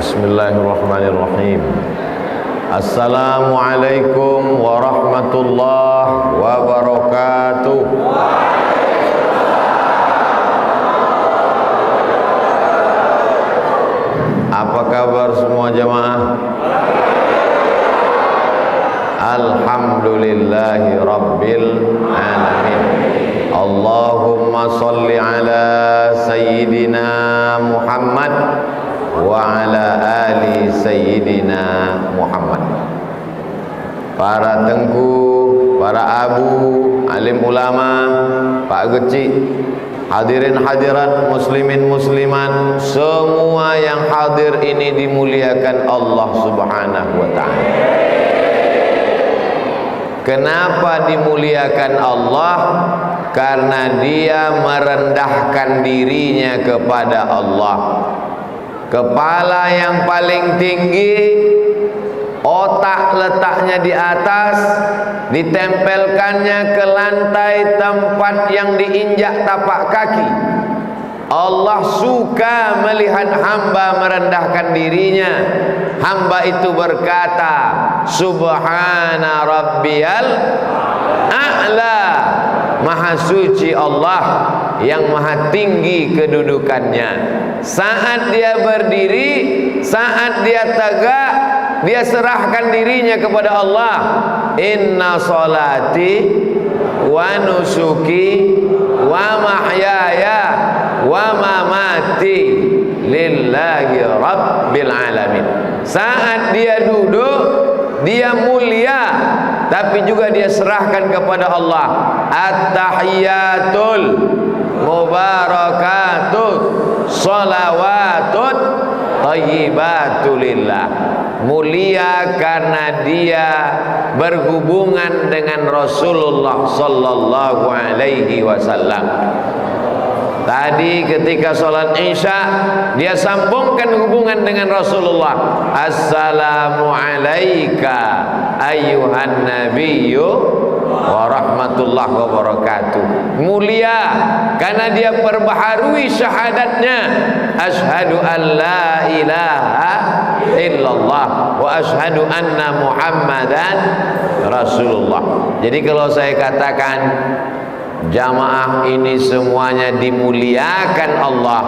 Bismillahirrahmanirrahim. Assalamualaikum warahmatullahi wabarakatuh. Apa kabar semua jamaah? Alhamdulillahi rabbil alamin. Allahumma salli ala sayyidina Muhammad wa ala ali sayyidina Muhammad. Para tengku, para abu, alim ulama, Pak Geci, hadirin hadirat, muslimin muslimat, semua yang hadir ini dimuliakan Allah Subhanahu wa taala. Kenapa dimuliakan Allah? Karena dia merendahkan dirinya kepada Allah. Kepala yang paling tinggi, otak letaknya di atas, ditempelkannya ke lantai tempat yang diinjak tapak kaki. Allah suka melihat hamba merendahkan dirinya. Hamba itu berkata, Subhana Rabbiyal A'la. Maha suci Allah yang maha tinggi kedudukannya. Saat dia berdiri, saat dia tegak, dia serahkan dirinya kepada Allah. Inna salati wa nusuki wa mahyaya wa mamati lillahi rabbil alamin. Saat dia duduk, dia mulia, tapi juga dia serahkan kepada Allah. At-tahiyatul mubarakatut sholawatut thayyibatulillah. Mulia karena dia berhubungan dengan Rasulullah sallallahu alaihi wasallam. Tadi ketika sholat Isya, dia sambungkan hubungan dengan Rasulullah. Assalamu alayka ayyuhan nabiyyu wa rahmatullahi wa barakatuh. Mulia karena dia perbaharui syahadatnya. Ashhadu an la ilaha illallah wa ashhadu anna muhammadan rasulullah. Jadi kalau saya katakan jamaah ini semuanya dimuliakan Allah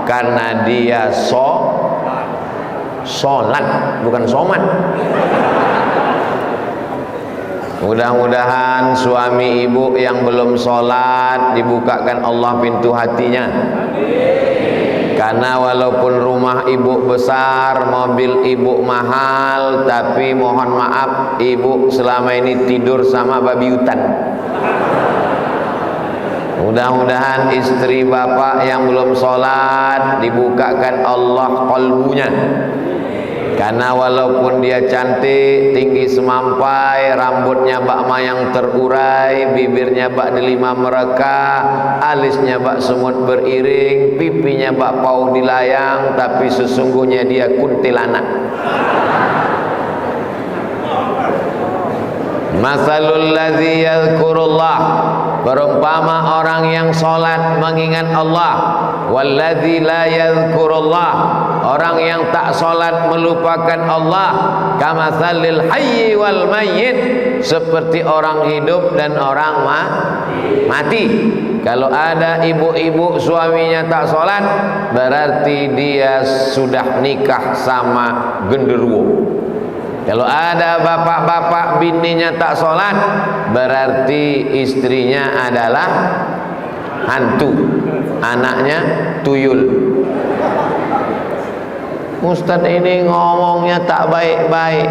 karena dia sholat, bukan somat. Mudah-mudahan suami ibu yang belum sholat dibukakan Allah pintu hatinya. Karena walaupun rumah ibu besar, mobil ibu mahal, tapi mohon maaf ibu selama ini tidur sama babi hutan. Mudah-mudahan istri bapak yang belum sholat dibukakan Allah qalbunya. Karena walaupun dia cantik, tinggi semampai, rambutnya bak mayang terurai, bibirnya bak delima mereka, alisnya bak semut beriring, pipinya bak pau dilayang, tapi sesungguhnya dia kuntilanak. Masalul ladzi yadhkurullah, perumpama orang yang salat mengingat Allah, walladzi la yadhkurullah, orang yang tak salat melupakan Allah, kamatsalil hayyi wal mayyit, seperti orang hidup dan orang mati. Kalau ada ibu-ibu suaminya tak salat, berarti dia sudah nikah sama genderuwo. Kalau ada bapak-bapak bininya tak sholat, berarti istrinya adalah hantu, anaknya tuyul. Ustadz ini ngomongnya tak baik-baik.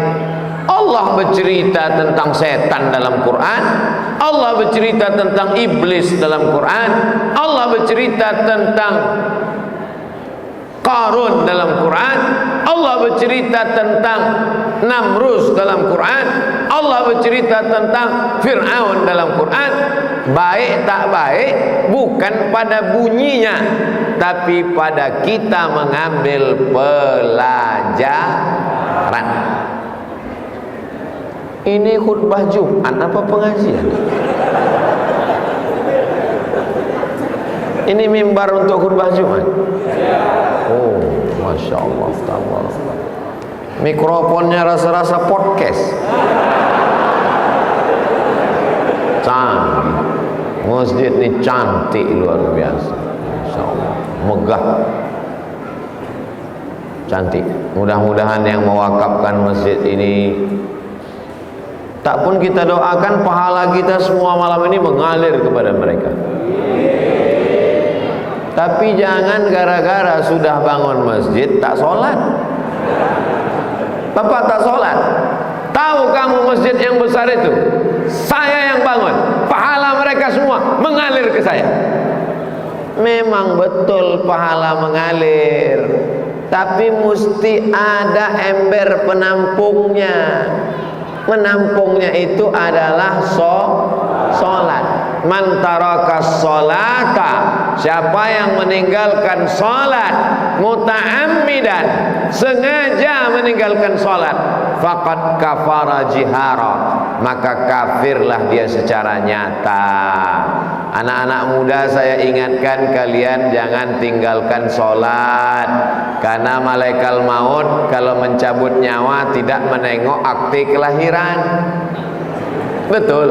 Allah bercerita tentang setan dalam Quran, Allah bercerita tentang iblis dalam Quran, Allah bercerita tentang Qarun dalam Quran, Allah bercerita tentang Namrus dalam Quran, Allah bercerita tentang Fir'aun dalam Quran. Baik tak baik bukan pada bunyinya, tapi pada kita mengambil pelajaran. Ini khutbah Jumat apa pengajian? Ini mimbar untuk khutbah Jumat. Oh, Masya Allah, tabarakallah. Mikrofonnya rasa-rasa podcast. Canggih. Masjid ini cantik luar biasa. Masya Allah, megah, cantik. Mudah-mudahan yang mewakafkan masjid ini, tak pun kita doakan pahala kita semua malam ini mengalir kepada mereka. Tapi jangan gara-gara sudah bangun masjid tak sholat. Bapak tak sholat, tahu kamu masjid yang besar itu saya yang bangun, pahala mereka semua mengalir ke saya. Memang betul pahala mengalir, tapi mesti ada ember penampungnya. Menampungnya itu adalah sholat. Man tarakas sholata, siapa yang meninggalkan sholat muta'ammidan, sengaja meninggalkan sholat, faqad kafara jihara, maka kafirlah dia secara nyata. Anak-anak muda, saya ingatkan kalian jangan tinggalkan sholat, karena malaikat maut kalau mencabut nyawa tidak menengok akte kelahiran. Betul.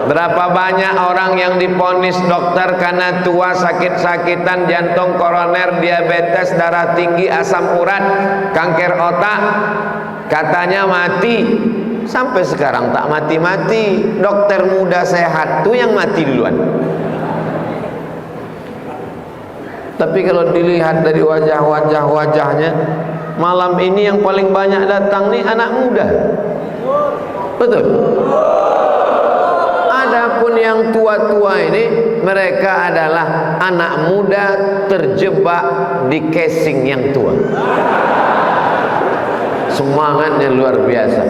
Berapa banyak orang yang diponis dokter karena tua, sakit-sakitan, jantung, koroner, diabetes, darah tinggi, asam urat, kanker otak, katanya mati. Sampai sekarang tak mati-mati. Dokter muda sehat tuh yang mati duluan. Tapi kalau dilihat dari wajahnya, malam ini yang paling banyak datang nih anak muda. Betul. Adapun yang tua-tua ini, mereka adalah anak muda terjebak di casing yang tua. Semangatnya luar biasa.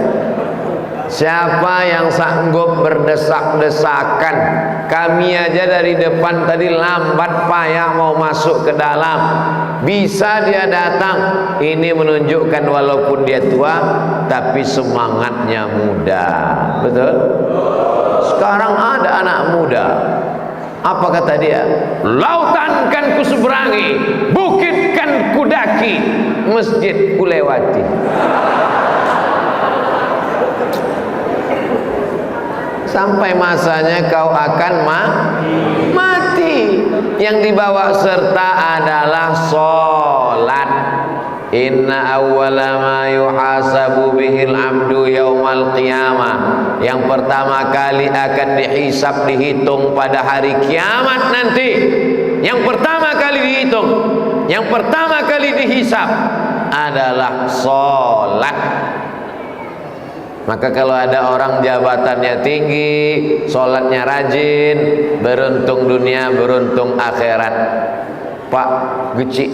Siapa yang sanggup berdesak-desakan? Kami aja dari depan tadi lambat payah mau masuk ke dalam, bisa dia datang. Ini menunjukkan walaupun dia tua, tapi semangatnya muda. Betul? Sekarang ada anak muda, apa kata dia? Lautan kan kuseberangi, bukit kan kudaki, masjid kulewati. Sampai masanya kau akan mati. Yang dibawa serta adalah sholat. Inna awwala ma yuhasabu bihil abdu yaumal qiyamah, yang pertama kali akan dihisab, dihitung pada hari kiamat nanti. Yang pertama kali dihitung, yang pertama kali dihisab adalah sholat. Maka kalau ada orang jabatannya tinggi, sholatnya rajin, beruntung dunia, beruntung akhirat. Pak Geci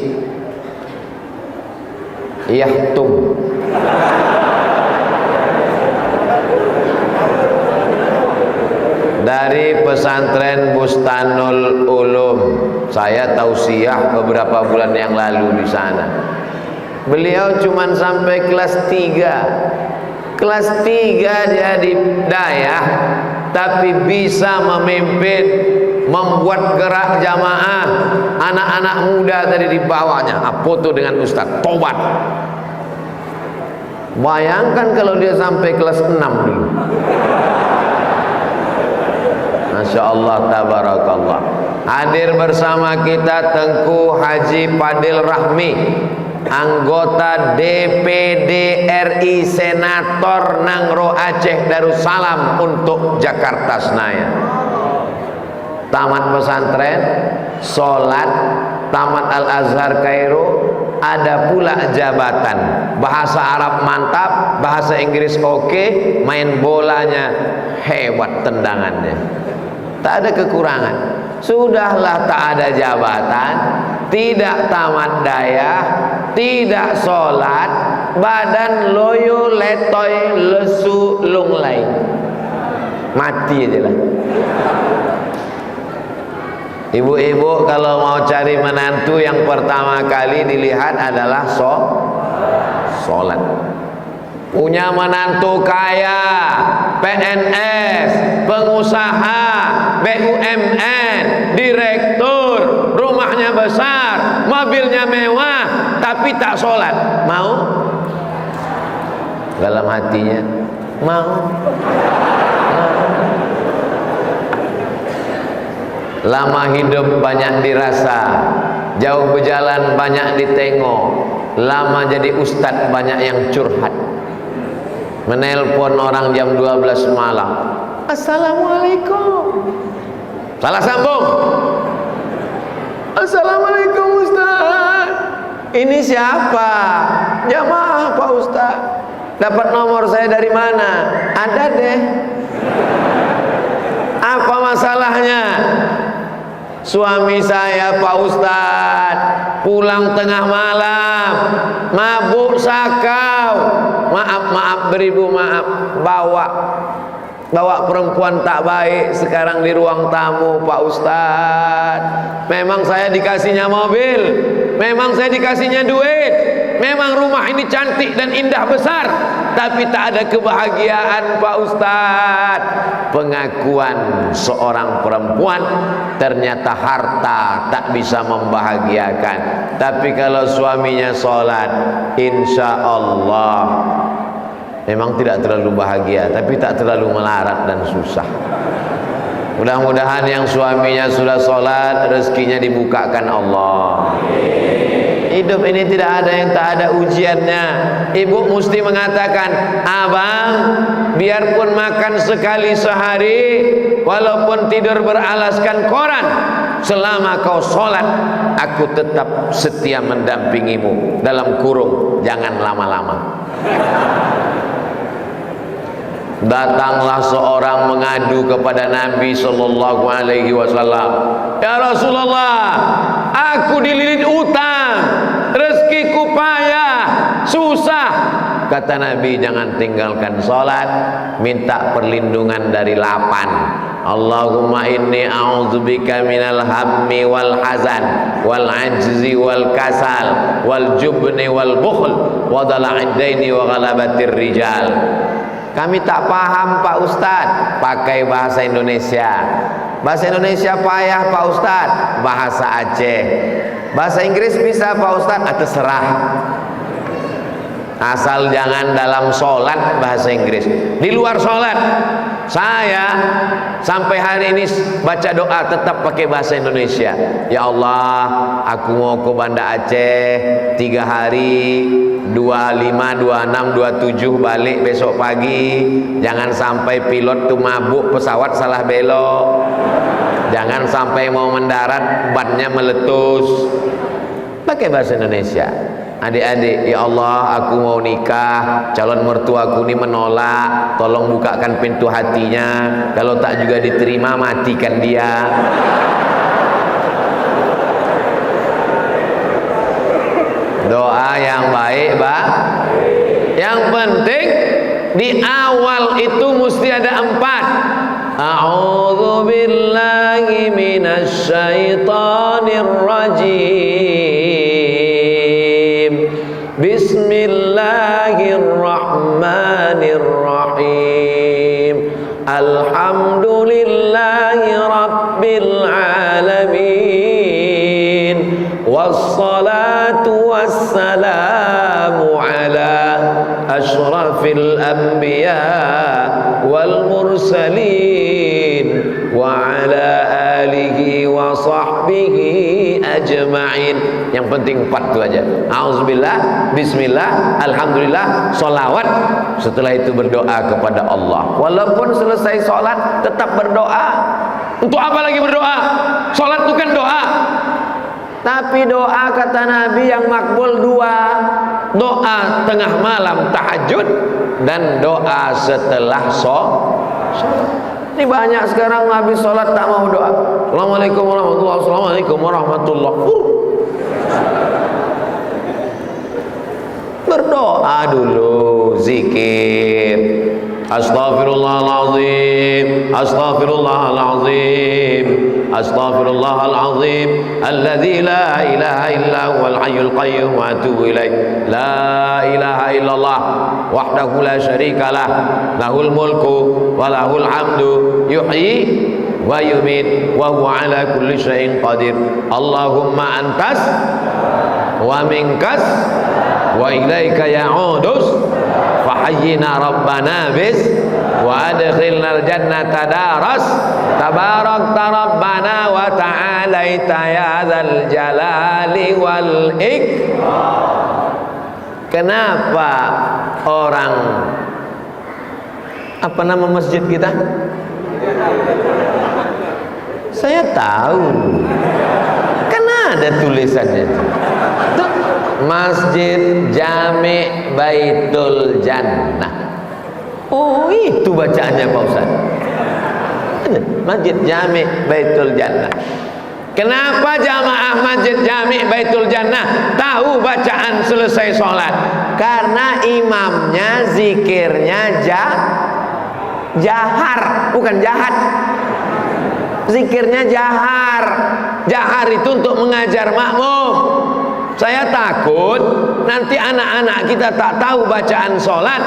Yahtum, dari pesantren Bustanul Ulum, saya tausiah beberapa bulan yang lalu di sana. Beliau cuman sampai kelas 3. Kelas 3 dia di dayah, tapi bisa memimpin, membuat gerak jamaah. Anak-anak muda tadi di bawahnya, foto dengan ustaz, tobat. Bayangkan kalau dia sampai kelas 6 dulu. Masya Allah, tabarakallah. Hadir bersama kita Tengku Haji Padil Rahmi, anggota DPD RI, Senator Nangro Aceh Darussalam untuk Jakarta Senayan. Tamat pesantren, sholat, tamat Al-Azhar Kairo, ada pula jabatan, bahasa Arab mantap, bahasa Inggris oke, main bolanya hebat, tendangannya tak ada kekurangan. Sudahlah tak ada jabatan, tidak tamat daya, tidak sholat, badan loyo letoy lesu lunglai, mati aja lah. Ibu-ibu kalau mau cari menantu, yang pertama kali dilihat adalah sholat. Punya menantu kaya, PNS, pengusaha, BUMN, direktur, rumah rumahnya besar, mobilnya mewah, tapi tak sholat, mau? Dalam hatinya mau. Lama hidup banyak dirasa, jauh berjalan banyak ditengok, lama jadi ustadz banyak yang curhat. Menelpon orang jam 12 malam, assalamualaikum, salah sambung, assalamualaikum Ustaz, ini siapa? Jamaah Pak Ustaz. Dapat nomor saya dari mana? Ada deh. Apa masalahnya? Suami saya Pak Ustaz pulang tengah malam, mabuk sakau, maaf beribu maaf, bawa perempuan tak baik sekarang di ruang tamu Pak Ustaz. Memang saya dikasihnya mobil, memang saya dikasihnya duit, memang rumah ini cantik dan indah besar, tapi tak ada kebahagiaan Pak Ustaz. Pengakuan seorang perempuan, ternyata harta tak bisa membahagiakan, tapi kalau suaminya sholat, insya Allah memang tidak terlalu bahagia, tapi tak terlalu melarat dan susah. Mudah-mudahan yang suaminya sudah sholat, rezekinya dibukakan Allah. Hidup ini tidak ada yang tak ada ujiannya. Ibu mesti mengatakan, abang, biarpun makan sekali sehari, walaupun tidur beralaskan koran, selama kau sholat, aku tetap setia mendampingimu. Dalam kurung, jangan lama-lama. Datanglah seorang mengadu kepada Nabi Sallallahu Alaihi Wasallam, ya Rasulullah, aku dililit utang, rezekiku payah, susah. Kata Nabi, jangan tinggalkan sholat, minta perlindungan dari 8. Allahumma inni a'udzubika minal hammi wal hazan wal ajzi wal kasal wal jubni wal bukhl wa dala'id daini wa ghalabatir rijal. Kami tak paham Pak Ustadz, pakai bahasa Indonesia. Bahasa Indonesia payah Pak Ustadz, bahasa Aceh. Bahasa Inggris bisa Pak Ustadz, terserah. Asal jangan dalam sholat bahasa Inggris. Di luar sholat, saya sampai hari ini baca doa tetap pakai bahasa Indonesia. Ya Allah, aku mau ke Banda Aceh 3 hari, 25, 26, 27 balik besok pagi. Jangan sampai pilot tuh mabuk, pesawat salah belok. Jangan sampai mau mendarat bannya meletus. Pakai bahasa Indonesia. Adik-adik, ya Allah, aku mau nikah, calon mertuaku ini menolak, tolong bukakan pintu hatinya. Kalau tak juga diterima, matikan dia. Doa yang baik, Pak. Yang penting di awal itu mesti ada 4. A'udzu billahi minasyaitonir rajim. Bismillahirrahmanirrahim. Alhamdulillahi rabbil alamin. Wassalatu wassalamu ala ashrafil anbiya wal mursalin wa ala alihi wa sahbihi ajma'in. Yang penting 4 itu aja. Auzubillah, bismillah, alhamdulillah, sholawat. Setelah itu berdoa kepada Allah. Walaupun selesai sholat tetap berdoa. Untuk apa lagi berdoa? Sholat itu kan doa. Tapi doa kata Nabi yang makbul 2. Doa tengah malam tahajud dan doa setelah sholat. Ini banyak sekarang habis sholat tak mau doa. Assalamualaikum warahmatullahi wabarakatuh. Assalamualaikum warahmatullahi wabarakatuh. Berdoa dulu, zikir. Astaghfirullahalazim, astaghfirullahalazim, astaghfirullahalazim, alladzi la ilaha illa huwal hayyul qayyum wa atubu ilaih. La ilaha illallah wahdahu la syarikalah, lahul mulku wa lahul hamdu, yuhyi wa yumit wa huwa ala kulli syai'in qadir. Allahumma antas wa minkas wa ilaika ya'udus fahayyina rabbana bis wa adkhilnal jannata daras tabarakta rabbana wa ta'alaita ya dzal jalali wal ikram. Kenapa orang, apa nama masjid kita? Saya tahu, karena ada tulisannya tuh, Masjid Jami Baitul Jannah. Oh, itu bacaannya Pak Ustaz. Masjid Jami Baitul Jannah. Kenapa jamaah Masjid Jami Baitul Jannah tahu bacaan selesai sholat? Karena imamnya zikirnya jahar, bukan jahat. Zikirnya jahar. Jahar itu untuk mengajar makmum. Saya takut nanti anak-anak kita tak tahu bacaan sholat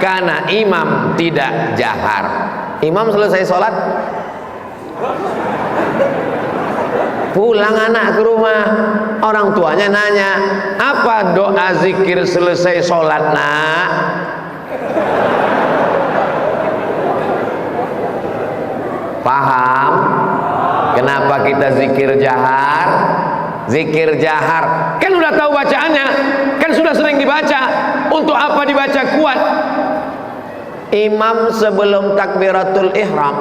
karena imam tidak jahar. Imam selesai sholat, pulang anak ke rumah, orang tuanya nanya, apa doa zikir selesai sholat nak? Paham? Kenapa kita zikir jahar? Zikir jahar kan udah tahu bacaannya, kan sudah sering dibaca. Untuk apa dibaca kuat? Imam sebelum takbiratul ihram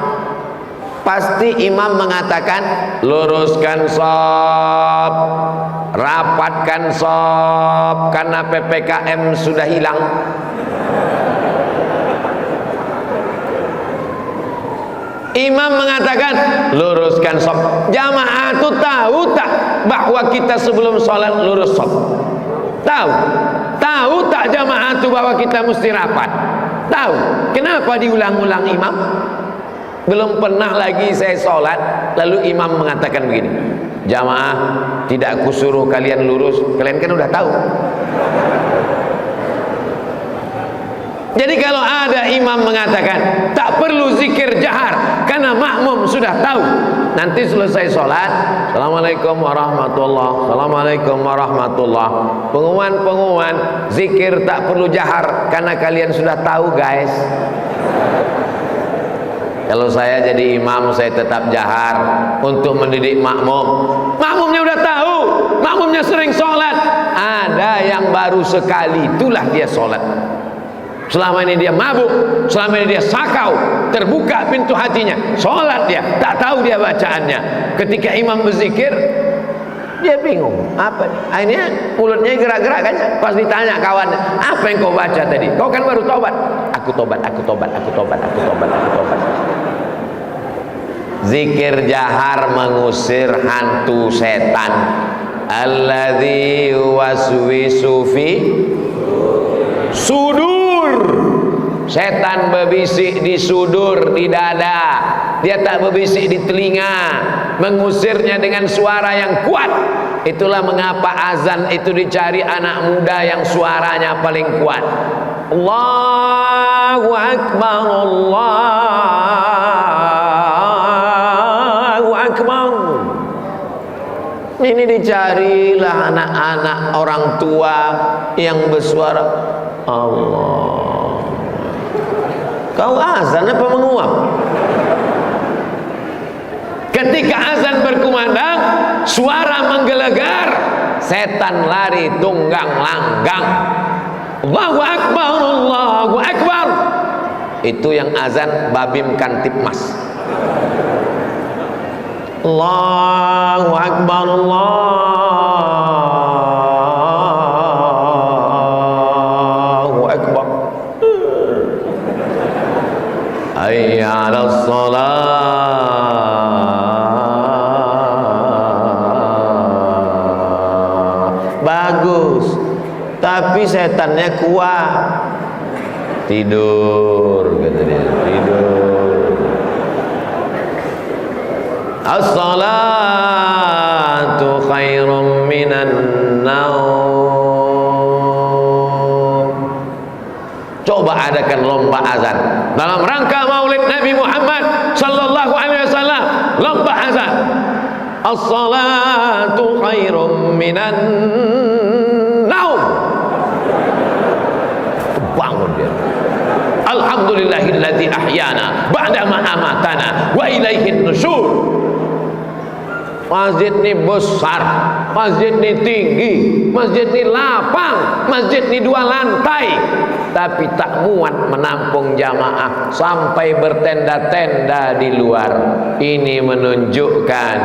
pasti imam mengatakan luruskan shaf, rapatkan shaf, karena PPKM sudah hilang. Imam mengatakan luruskan shaf. Jamaah itu tahu tak bahwa kita sebelum sholat lurus shaf? Tahu? Tahu tak jamaah itu bahwa kita mesti rapat? Tahu? Kenapa diulang-ulang imam? Belum pernah lagi saya sholat lalu imam mengatakan begini, jamaah tidak aku suruh kalian lurus, kalian kan udah tahu. Jadi kalau ada imam mengatakan tak perlu zikir jahar karena makmum sudah tahu, nanti selesai sholat, assalamualaikum warahmatullah, assalamualaikum warahmatullah, pengumuman zikir tak perlu jahar karena kalian sudah tahu guys. Kalau saya jadi imam, saya tetap jahar untuk mendidik makmum. Makmumnya udah tahu, makmumnya sering sholat. Ada yang baru sekali, itulah dia sholat. Selama ini dia mabuk, selama ini dia sakau, terbuka pintu hatinya, sholat dia, tak tahu dia bacaannya. Ketika imam berzikir, dia bingung, apa nih? Akhirnya mulutnya gerak-gerak kan. Pas ditanya kawan, apa yang kau baca tadi? Kau kan baru tobat. Aku tobat, aku tobat, aku tobat, aku tobat, aku tobat. Zikir jahar mengusir hantu setan. Alladzi waswisu fi sudur. Setan berbisik di sudur, di dada. Dia tak berbisik di telinga. Mengusirnya dengan suara yang kuat. Itulah mengapa azan itu dicari anak muda yang suaranya paling kuat. Allahu Akbar, Allahu Akbar. Ini dicarilah anak-anak orang tua yang bersuara Allah. Kau azan apa menguap? Ketika azan berkumandang, suara menggelegar, setan lari tunggang langgang. Allahu Akbar, Allahu Akbar. Itu yang azan Babim Kantipmas. Allahu Akbar, Allahu Akbar. Hayya 'alas shalah. Bagus, tapi setannya kuat. Tidur, kata dia, tidur. As-salatu khairum minan naum. Coba adakan lomba azan dalam rangka Maulid Nabi Muhammad sallallahu alaihi wasallam. Lomba azan. As-salatu khairum minan naum. Bangun dia. Alhamdulillahilladzi ahyana ba'da ma amatana wa ilaihin nusyur. Masjid ini besar, masjid ini tinggi, masjid ini lapang, masjid ini 2 lantai, tapi tak muat menampung jamaah sampai bertenda-tenda di luar. Ini menunjukkan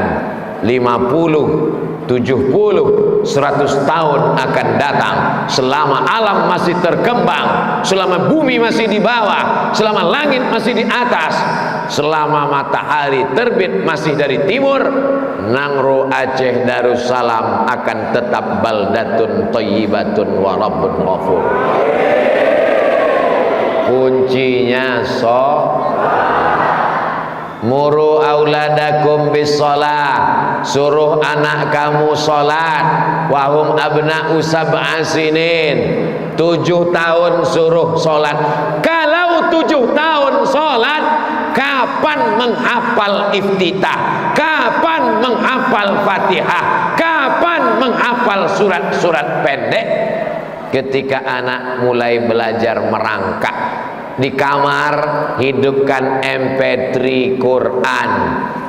50, 70, 100 tahun akan datang, selama alam masih terkembang, selama bumi masih di bawah, selama langit masih di atas, selama matahari terbit masih dari timur, Nangro Aceh Darussalam akan tetap baldatun thayyibatun wa rabbun ghafur. Kuncinya muru auladakum bisolah, suruh anak kamu sholat. Wahum abna'u sab'a sinin, 7 tahun suruh sholat. Kalau 7 tahun sholat, kapan menghafal iftitah? Kapan menghafal Fatihah? Kapan menghafal surat-surat pendek? Ketika anak mulai belajar merangkak di kamar, hidupkan MP3 Quran.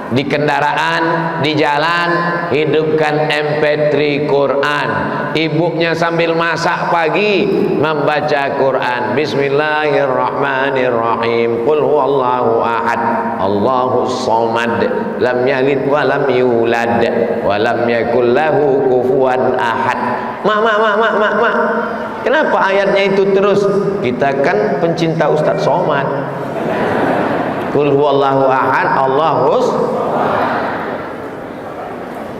Di kendaraan, di jalan, hidupkan MP3 Quran. Ibunya sambil masak pagi membaca Quran. Bismillahirrahmanirrahim. Qul huwallahu ahad, Allahus samad, lam yalid wa lam yulad wa lam yakul lahu kufuwan ahad. Mak. Kenapa ayatnya itu terus? Kita kan pencinta Ustadz Somad. Qul huwallahu ahad, Allahus.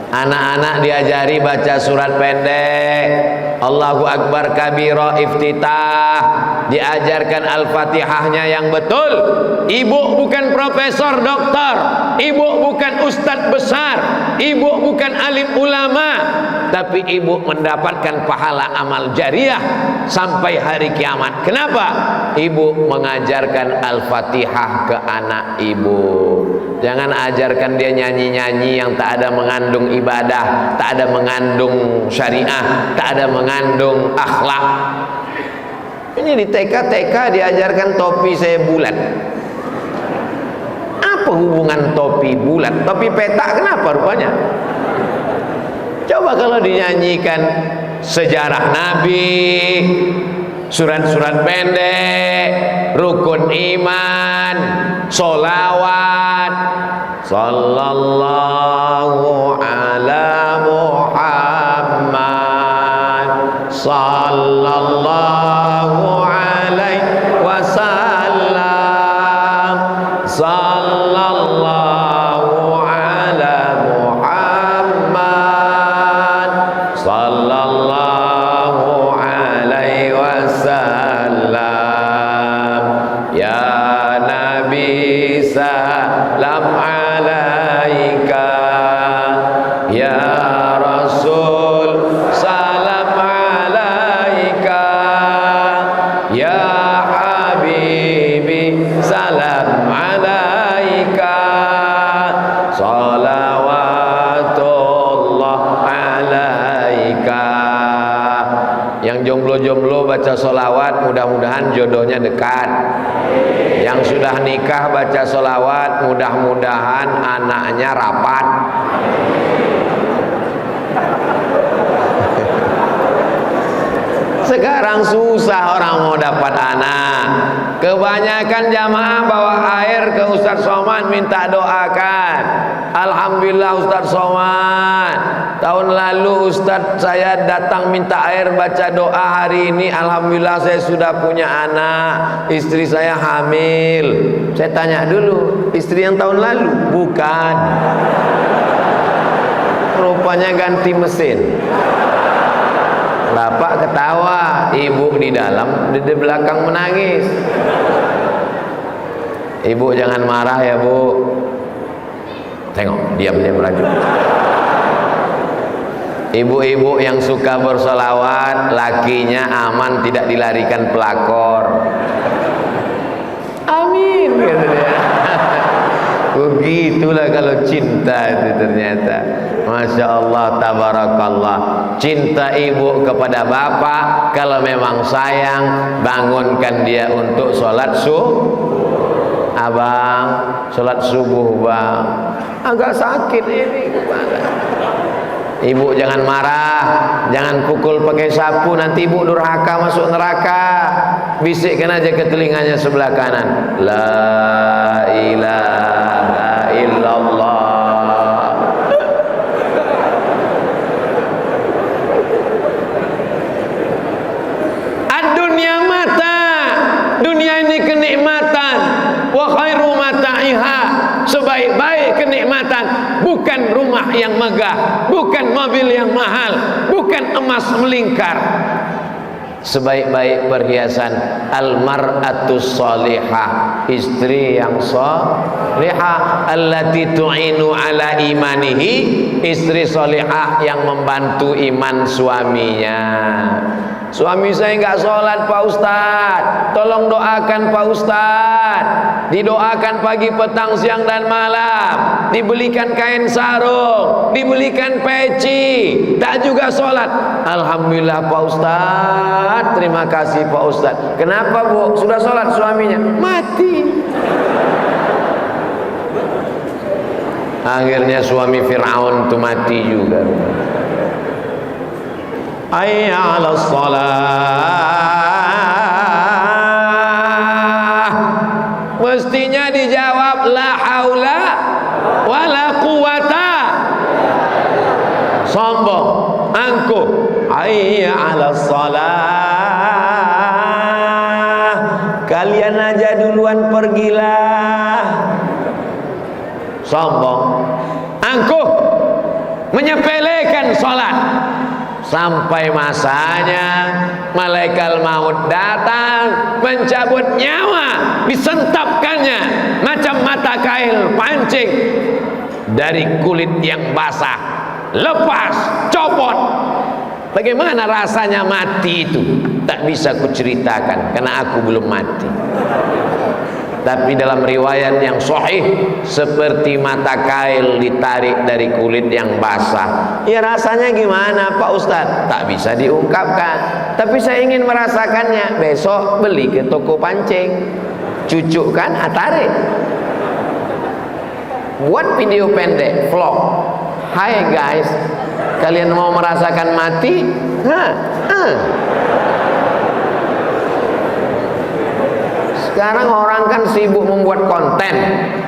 Anak-anak diajari baca surat pendek, Allahu Akbar kabira iftitah, diajarkan Al-Fatihahnya yang betul. Ibu bukan profesor doktor, ibu bukan ustadz besar, ibu bukan alim ulama, tapi ibu mendapatkan pahala amal jariah sampai hari kiamat. Kenapa? Ibu mengajarkan Al-Fatihah ke anak ibu. Jangan ajarkan dia nyanyi-nyanyi yang tak ada mengandung ibadah, tak ada mengandung syariah, tak ada mengandung akhlak. Ini di TK diajarkan topi saya bulat. Apa hubungan topi bulat? Topi petak kenapa rupanya? Coba kalau dinyanyikan sejarah Nabi, surat-surat pendek, rukun iman, sholawat, sallallahu ala Muhammad, sallallahu alaihi wasallam, sallallahu ala Muhammad, sallallahu alaihi wasallam. Ya Nabi salam alaika, ya Rasul salam alaika, ya Habibi salam alaika, salawatullah alaika. Yang jomblo-jomblo baca sholawat, mudah-mudahan jodohnya dekat. Yang sudah nikah baca sholawat, mudah-mudahan anaknya rapat. Sekarang susah orang mau dapat anak. Kebanyakan jamaah bawa air ke Ustadz Somad minta doakan. Alhamdulillah Ustadz Somad, tahun lalu Ustadz saya datang minta air baca doa, hari ini alhamdulillah saya sudah punya anak, istri saya hamil. Saya tanya dulu, istri yang tahun lalu? Bukan, rupanya ganti mesin. Bapak ketawa, ibu di dalam, di belakang menangis. Ibu jangan marah ya bu. Tengok, diam-diam lagi. Ibu-ibu yang suka bersolawat, lakinya aman tidak dilarikan pelakor. Amin, kata dia. Begitulah kalau cinta itu ternyata. Masya Allah, tabarakallah. Cinta ibu kepada bapak, kalau memang sayang, bangunkan dia untuk sholat subuh. Abang, sholat subuh bang, agak sakit ini kepala. Ibu jangan marah, jangan pukul pakai sapu, nanti ibu durhaka masuk neraka. Bisikkan aja ke telinganya sebelah kanan, la ilaha illallah. Ad-dunya mata, dunia ini kenikmatan. Wa khairu mata'iha, sebaik-baik kenikmatan bukan rumah yang megah, bukan mobil yang mahal, bukan emas melingkar. Sebaik-baik perhiasan al-mar'atus salihah, istri yang salihah, allati tu'inu ala imanihi, istri salihah yang membantu iman suaminya. Suami saya enggak sholat Pak Ustadz, tolong doakan Pak Ustadz. Didoakan pagi, petang, siang dan malam, dibelikan kain sarung, dibelikan peci, tak juga sholat. Alhamdulillah Pak Ustadz, terima kasih Pak Ustadz. Kenapa Bu? Sudah sholat suaminya? Mati. Akhirnya suami Fir'aun itu mati juga. Hayya 'alas shalah, mestinya dijawab la haula wala quwata. Sombong, angkuh. Hayya 'alas shalah, kalian aja duluan pergilah. Sombong, angkuh, menyepelekan sholat. Sampai masanya malaikat maut datang mencabut nyawa, disentapkannya macam mata kail pancing dari kulit yang basah, lepas, copot. Bagaimana rasanya mati itu? Tak bisa kuceritakan karena aku belum mati. Tapi dalam riwayat yang sahih, seperti mata kail ditarik dari kulit yang basah. Ya rasanya gimana Pak Ustadz? Tak bisa diungkapkan. Tapi saya ingin merasakannya. Besok beli ke toko pancing, cucukkan, tarik. Buat video pendek, vlog. Hai guys, kalian mau merasakan mati? Sekarang orang kan sibuk membuat konten,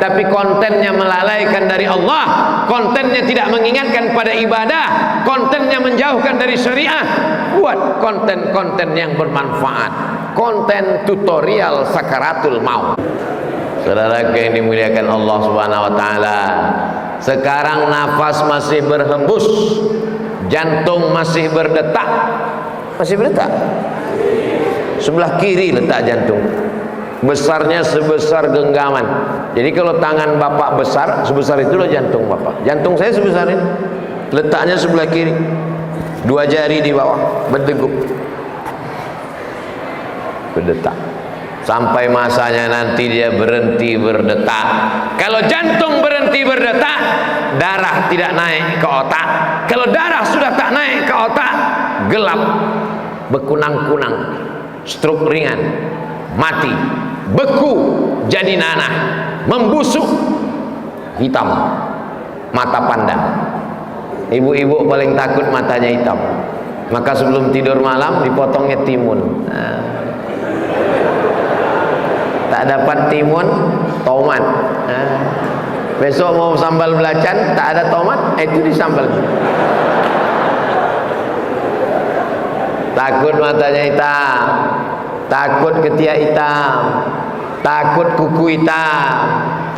tapi kontennya melalaikan dari Allah, kontennya tidak mengingatkan pada ibadah, kontennya menjauhkan dari syariah. Buat konten-konten yang bermanfaat, konten tutorial sakaratul maut. Saudara yang dimuliakan Allah Subhanahu wa taala, sekarang nafas masih berhembus, jantung masih berdetak. Masih berdetak? Sebelah kiri letak jantung, besarnya sebesar genggaman. Jadi kalau tangan bapak besar, sebesar itulah jantung bapak. Jantung saya sebesar ini, letaknya sebelah kiri, 2 jari di bawah, berdegup, berdetak. Sampai masanya nanti dia berhenti berdetak. Kalau jantung berhenti berdetak, darah tidak naik ke otak. Kalau darah sudah tak naik ke otak, gelap, berkunang-kunang, stroke ringan, mati, beku, jadi nanah, membusuk, hitam, mata pandang. Ibu-ibu paling takut matanya hitam, maka sebelum tidur malam dipotongnya timun. Tak dapat timun, tomat. Besok mau sambal belacan, tak ada tomat, itu disambal. Takut matanya hitam, takut ketiak hitam, takut kuku hitam,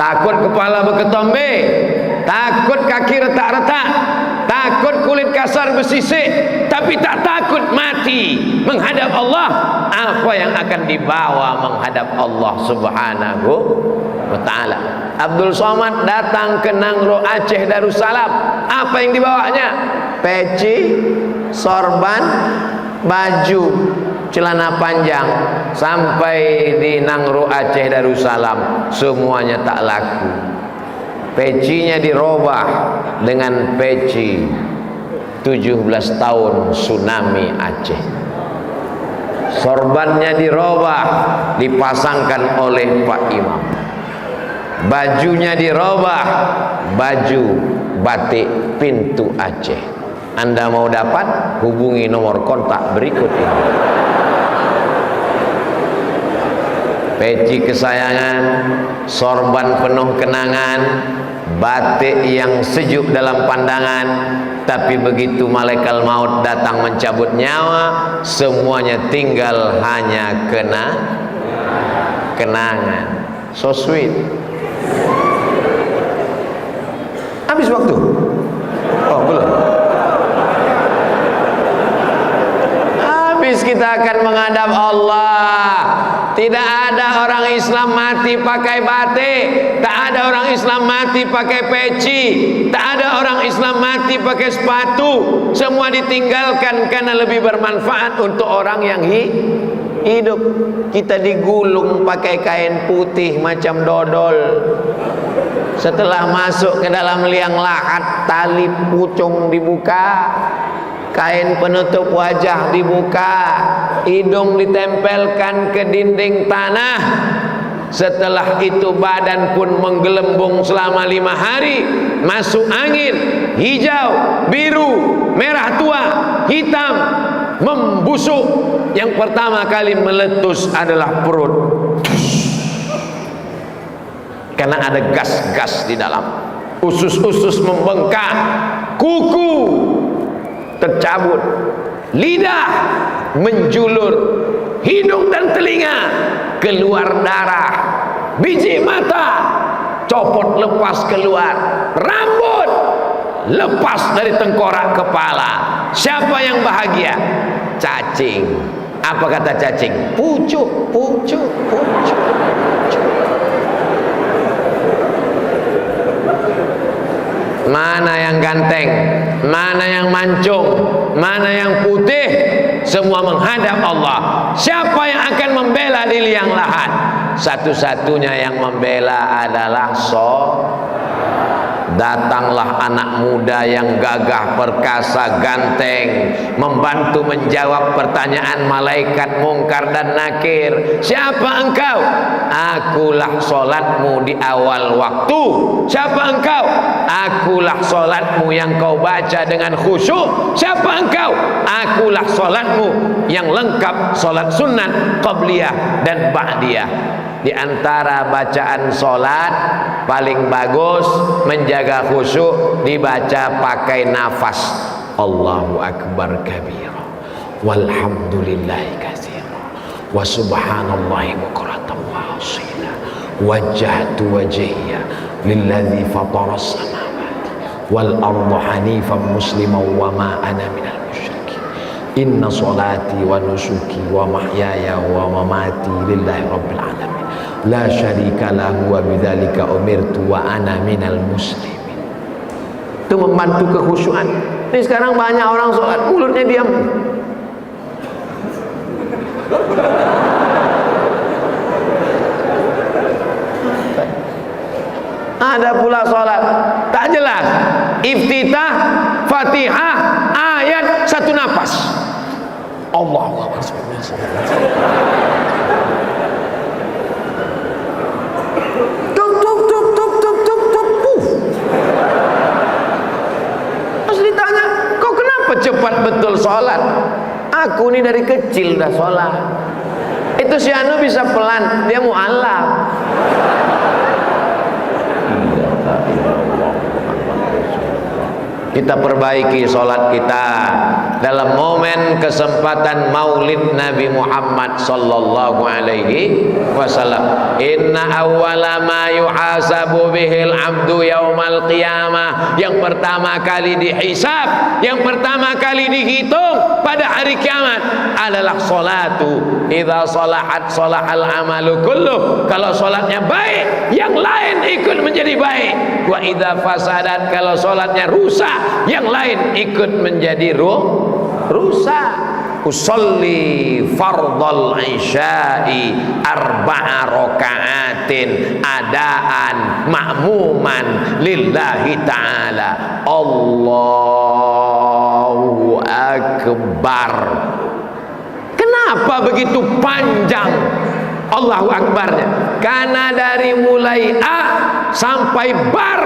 takut kepala berketombe, takut kaki retak-retak, takut kulit kasar bersisik, tapi tak takut mati menghadap Allah. Apa yang akan dibawa menghadap Allah Subhanahu wa ta'ala? Abdul Somad datang ke Nangro Aceh Darussalam, apa yang dibawanya? peci, sorban, baju, celana panjang, sampai di Nangro Aceh Darussalam semuanya tak laku. Pecinya dirobah dengan peci 17 tahun tsunami Aceh. Sorbannya dirobah, dipasangkan oleh Pak Imam. Bajunya dirobah, baju batik pintu Aceh. Anda mau dapat, hubungi nomor kontak berikut ini. Peci kesayangan, sorban penuh kenangan, batik yang sejuk dalam pandangan, tapi begitu malaikat maut datang mencabut nyawa, semuanya tinggal hanya kenangan. So sweet. Habis waktu? Oh, belum. Habis, kita akan menghadap Allah. Tidak ada orang Islam mati pakai batik, tak ada orang Islam mati pakai peci, tak ada orang Islam mati pakai sepatu. Semua ditinggalkan karena lebih bermanfaat untuk orang yang hidup. Kita digulung pakai kain putih macam dodol. Setelah masuk ke dalam liang lahat, tali pucung dibuka, kain penutup wajah dibuka, hidung ditempelkan ke dinding tanah. Setelah itu badan pun menggelembung selama 5 hari. Masuk angin, hijau, biru, merah tua, hitam, membusuk. Yang pertama kali meletus adalah perut, karena ada gas-gas di dalam. Usus-usus membengkak, kuku tercabut, lidah menjulur, hidung dan telinga keluar darah, biji mata copot lepas keluar, rambut lepas dari tengkorak kepala. Siapa yang bahagia? Cacing. Apa kata cacing? Pucuk, pucuk, pucuk, pucuk. Mana yang ganteng, mana yang mancung, mana yang putih, semua menghadap Allah. Siapa yang akan membela di liang lahat? Satu-satunya yang membela adalah Datanglah anak muda yang gagah, perkasa, ganteng, membantu menjawab pertanyaan malaikat mungkar dan nakir. Siapa engkau? Akulah solatmu di awal waktu. Siapa engkau? Akulah solatmu yang kau baca dengan khusyuk. Siapa engkau? Akulah solatmu yang lengkap, solat sunat, qabliyah dan ba'diyah. Di antara bacaan solat paling bagus menjaga khusyuk dibaca pakai nafas. Allahu akbar kabira, walhamdulillahi katsira, wa subhanallahi bukratan wa asila, wajjahtu wajhiya lilladzi fatara as-samawati wal arda hanifan musliman wa ma ana minal musyrikin. Inna salati wa nusuki wa mahyaya wa mamati lillahi rabbil alamin, la syarika lahu wa bidzalika umirtu wa ana minal muslimin. Itu membantu kekhusyuan. Ini sekarang banyak orang sholat mulutnya diam. Ada pula sholat tak jelas, iftitah, fatihah, ayat satu nafas. Allahu akbar. Cepat betul sholat. Aku ini dari kecil dah sholat. Itu si Anu bisa pelan, dia mu'alaf. Kita perbaiki sholat kita dalam momen kesempatan maulid Nabi Muhammad sallallahu alaihi wasallam. Inna awwala ma yuhasabu bihil abdu yaumal qiyamah. Yang pertama kali dihisab, yang pertama kali dihitung pada hari kiamat adalah sholatu idza shalahat shalahal amalu kulluh. Kalau salatnya baik, yang lain ikut menjadi baik. Wa idza fasadat, kalau salatnya rusak, yang lain ikut menjadi rusak. Usolli fardal isya'i arba'a raka'atin adaan ma'muman lillahi ta'ala. Allahu akbar. Kenapa begitu panjang Allahu akbarnya? Karena dari mulai A sampai bar,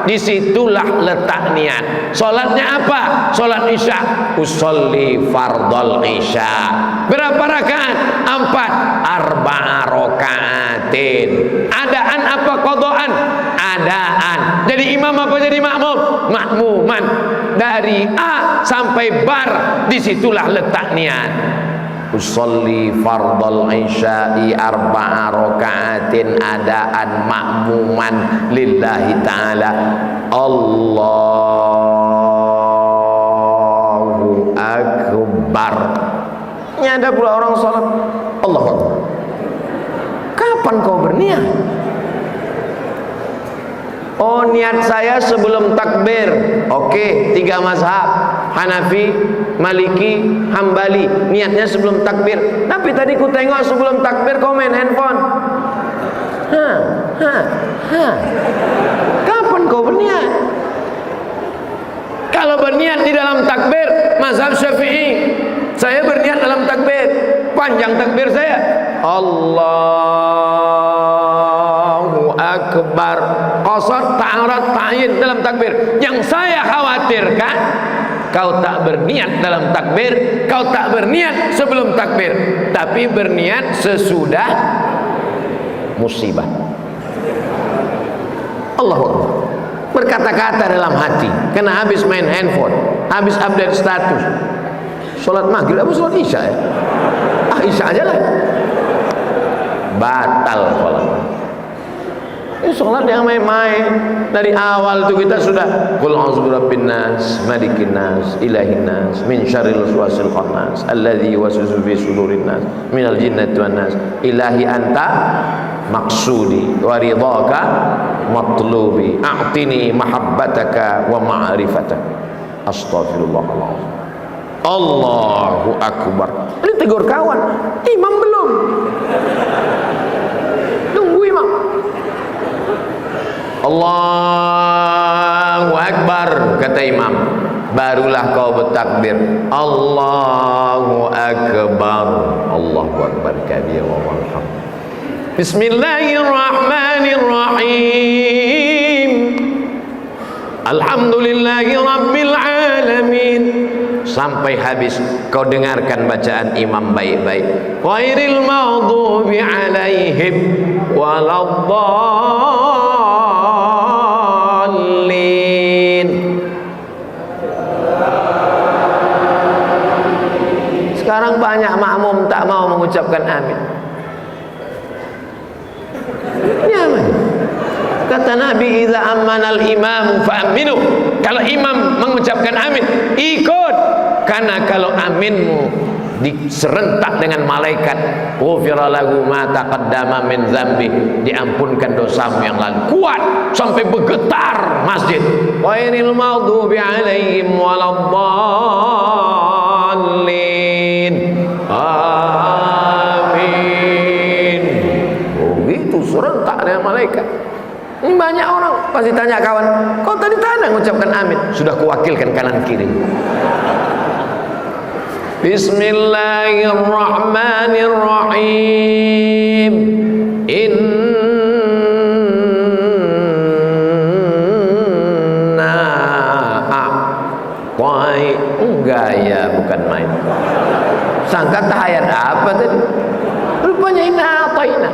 disitulah letak niat. Salatnya apa? Salat isya. Usolli fardal isya. Berapa rakaat? 4. Arba'a rakaatin. Adaan apa qadaan? Adaan. Jadi imam apa jadi makmum? Makmuman. Dari A sampai bar, disitulah letak niat. Usolli fardal isya'i arba'a raka'atin adaan ma'muman lillahi ta'ala. Allahu akbar. Ini ada pula orang salat Allahu akbar. Kapan kau berniat? Oh, niat saya sebelum takbir. Oke, 3 mazhab, Hanafi, Maliki, Hambali, niatnya sebelum takbir. Tapi tadi ku tengok sebelum takbir kau main handphone. Kapan kau berniat? Kalau berniat di dalam takbir, mazhab Syafi'i, saya berniat dalam takbir, panjang takbir saya, Allahu akbar, qasar, ta'arat, ta'yin dalam takbir. Yang saya khawatirkan, kau tak berniat dalam takbir, kau tak berniat sebelum takbir, tapi berniat sesudah musibah. Allahu akbar. Berkata-kata dalam hati, karena habis main handphone, habis update status. Sholat maghrib apa sholat isya ya? Isya aja lah. Batal sholat. Ini sholat yang main-main. Dari awal itu kita sudah qul a'udzu birabbin nas, malikin nas, ilahin nas, min syarril waswasil khannas, alladzi yuwaswisu fi sudurin nas, minal jinnati wan nas. Ilahi anta maksudi wa ridhaka matlubi, a'tini mahabbataka wa ma'rifataka. Astaghfirullahaladzim. Allahu akbar. Ini tegur kawan, imam belum. Tunggu imam. Allahu akbar, kata imam, barulah kau bertakbir. Allahu akbar. Allahu akbar kabir wa walhamdulillah. Bismillahirrahmanirrahim. Alhamdulillahi rabbil alamin. Sampai habis kau dengarkan bacaan imam baik-baik. Ghairil maghdubi alaihim waladdallin. Sekarang banyak makmum tak mau mengucapkan amin. Kata Nabi, idza ammanal imamu fa'aminu. Kalau imam mengucapkan amin, ikut. Karena kalau aminmu diserentak dengan malaikat, ghufira lahu ma taqaddama min dzambi, diampunkan dosamu yang lalu. Kuat sampai bergetar masjid. Ghairil maghdubi alaihim waladdallin. Amin. Oh gitu, serentak dengan malaikat. Ini banyak orang pasti tanya kawan, kau tadi tak mengucapkan amin? Sudah kuwakilkan kanan kiri. Bismillahirrahmanirrahim. Inna a'tai. Enggak ya, bukan main. Sangka tahayat apa tadi? Rupanya inna a'taina.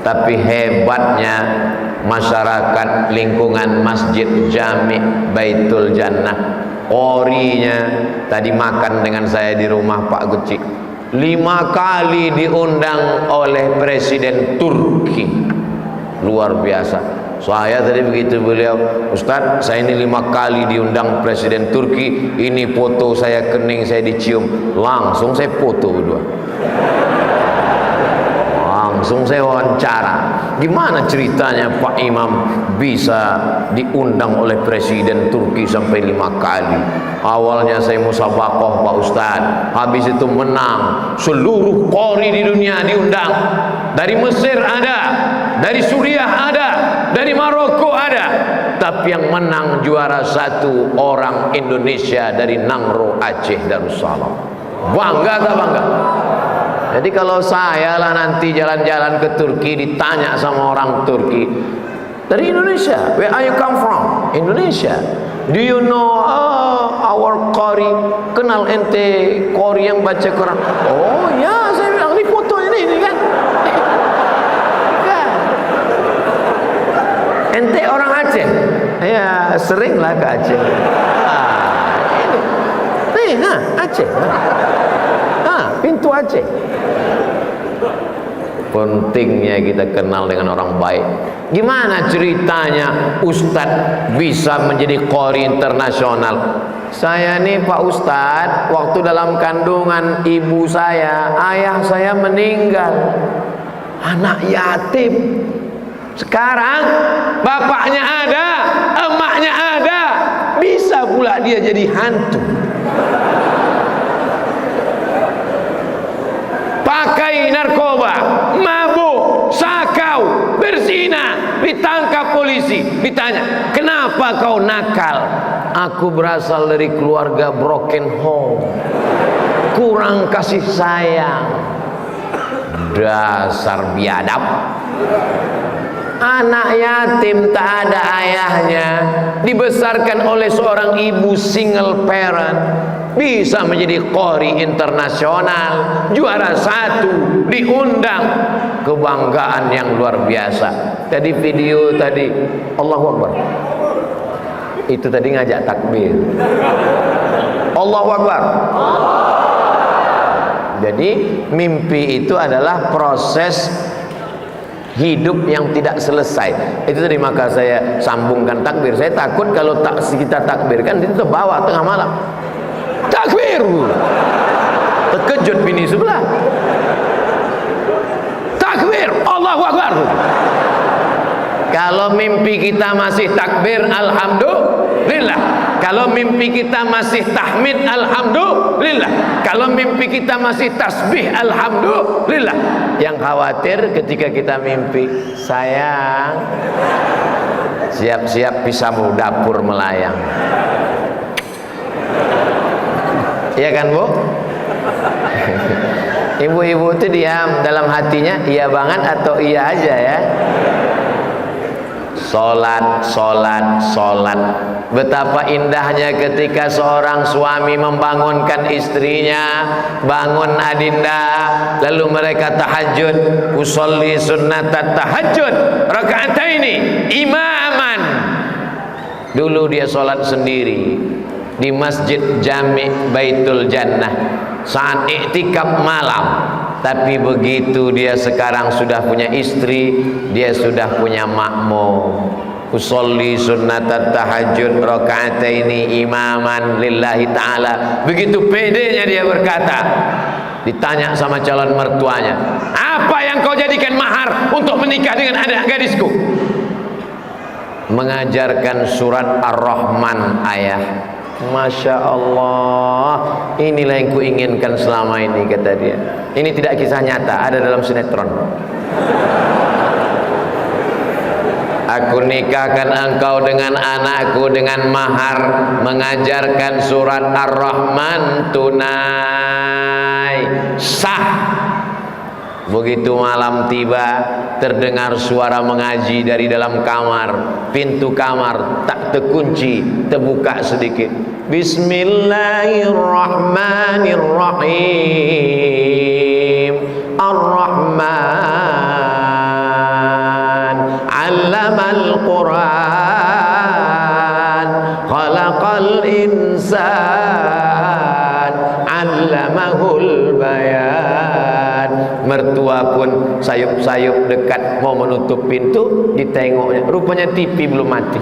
Tapi hebatnya masyarakat lingkungan Masjid Jami' Baitul Jannah, orinya tadi makan dengan saya di rumah Pak Gucik, 5 kali diundang oleh Presiden Turki. Luar biasa. Saya tadi begitu beliau, Ustaz, saya ini 5 kali diundang Presiden Turki, ini foto saya kening, saya dicium, langsung saya foto berdua. Langsung saya wawancara, gimana ceritanya Pak Imam bisa diundang oleh Presiden Turki sampai 5 kali. Awalnya saya musabaqah Pak Ustaz, habis itu menang, seluruh qori di dunia diundang. Dari Mesir ada, dari Suriah ada, dari Maroko ada, tapi yang menang juara 1 orang Indonesia dari Nangro, Aceh, Darussalam. Bangga tak bangga? Jadi kalau saya lah nanti jalan-jalan ke Turki ditanya sama orang Turki, dari Indonesia, where are you come from? Indonesia. Do you know our qari? Kenal ente qari yang baca Quran? Oh ya, saya bilang, ini foto ini kan. Kan. Ente orang Aceh? Ya, seringlah ke Aceh. Ini. Aceh. Pintu Aceh. Pentingnya kita kenal dengan orang baik. Gimana ceritanya Ustadz bisa menjadi qori internasional? Saya nih Pak Ustadz, waktu dalam kandungan ibu saya, ayah saya meninggal, anak yatim. Sekarang bapaknya ada, emaknya ada, bisa pula dia jadi hantu. Pakai narkoba, mabuk, sakau, berzina, ditangkap polisi, ditanya, kenapa kau nakal? Aku berasal dari keluarga broken home, kurang kasih sayang. Dasar biadab. Anak yatim tak ada ayahnya, dibesarkan oleh seorang ibu single parent, bisa menjadi qori internasional, juara 1, diundang, kebanggaan yang luar biasa. Tadi video tadi, Allahu Akbar, itu tadi ngajak takbir, Allahu Akbar. Jadi mimpi itu adalah proses hidup yang tidak selesai. Itu tadi maka saya sambungkan takbir. Saya takut kalau kita takbirkan itu terbawa tengah malam. Takbir, terkejut bini sebelah. Takbir, Allahu Akbar. Kalau mimpi kita masih takbir, alhamdulillah. Kalau mimpi kita masih tahmid, alhamdulillah. Kalau mimpi kita masih tasbih, alhamdulillah. Yang khawatir ketika kita mimpi, sayang, siap-siap pisau dapur melayang. Iya kan Bu? Ibu-ibu itu diam dalam hatinya, iya banget atau iya aja ya. Sholat, sholat, sholat. Betapa indahnya ketika seorang suami membangunkan istrinya, bangun adinda, lalu mereka tahajud, usolli sunnatat tahajud rakaataini imaman. Dulu dia sholat sendiri di Masjid Jami' Baitul Jannah saat iktikaf malam. Tapi begitu dia sekarang sudah punya istri, dia sudah punya makmum. Usolli sunnatat tahajud rakaataini imaman lillahi ta'ala. Begitu pedenya dia berkata, ditanya sama calon mertuanya, apa yang kau jadikan mahar untuk menikah dengan anak gadisku? Mengajarkan surat Ar-Rahman ayah. Masya Allah, inilah yang kuinginkan selama ini, kata dia. Ini tidak kisah nyata, ada dalam sinetron. Aku nikahkan engkau dengan anakku dengan mahar mengajarkan surat Ar-Rahman tunai sah. Begitu malam tiba, terdengar suara mengaji dari dalam kamar. Pintu kamar tak terkunci, terbuka sedikit. Bismillahirrahmanirrahim. Ar-Rahman 'allamal Qur'an, khalaqal insan, 'allamahul bayan. mertua pun sayup-sayup dekat mau menutup pintu, ditengoknya rupanya TV belum mati.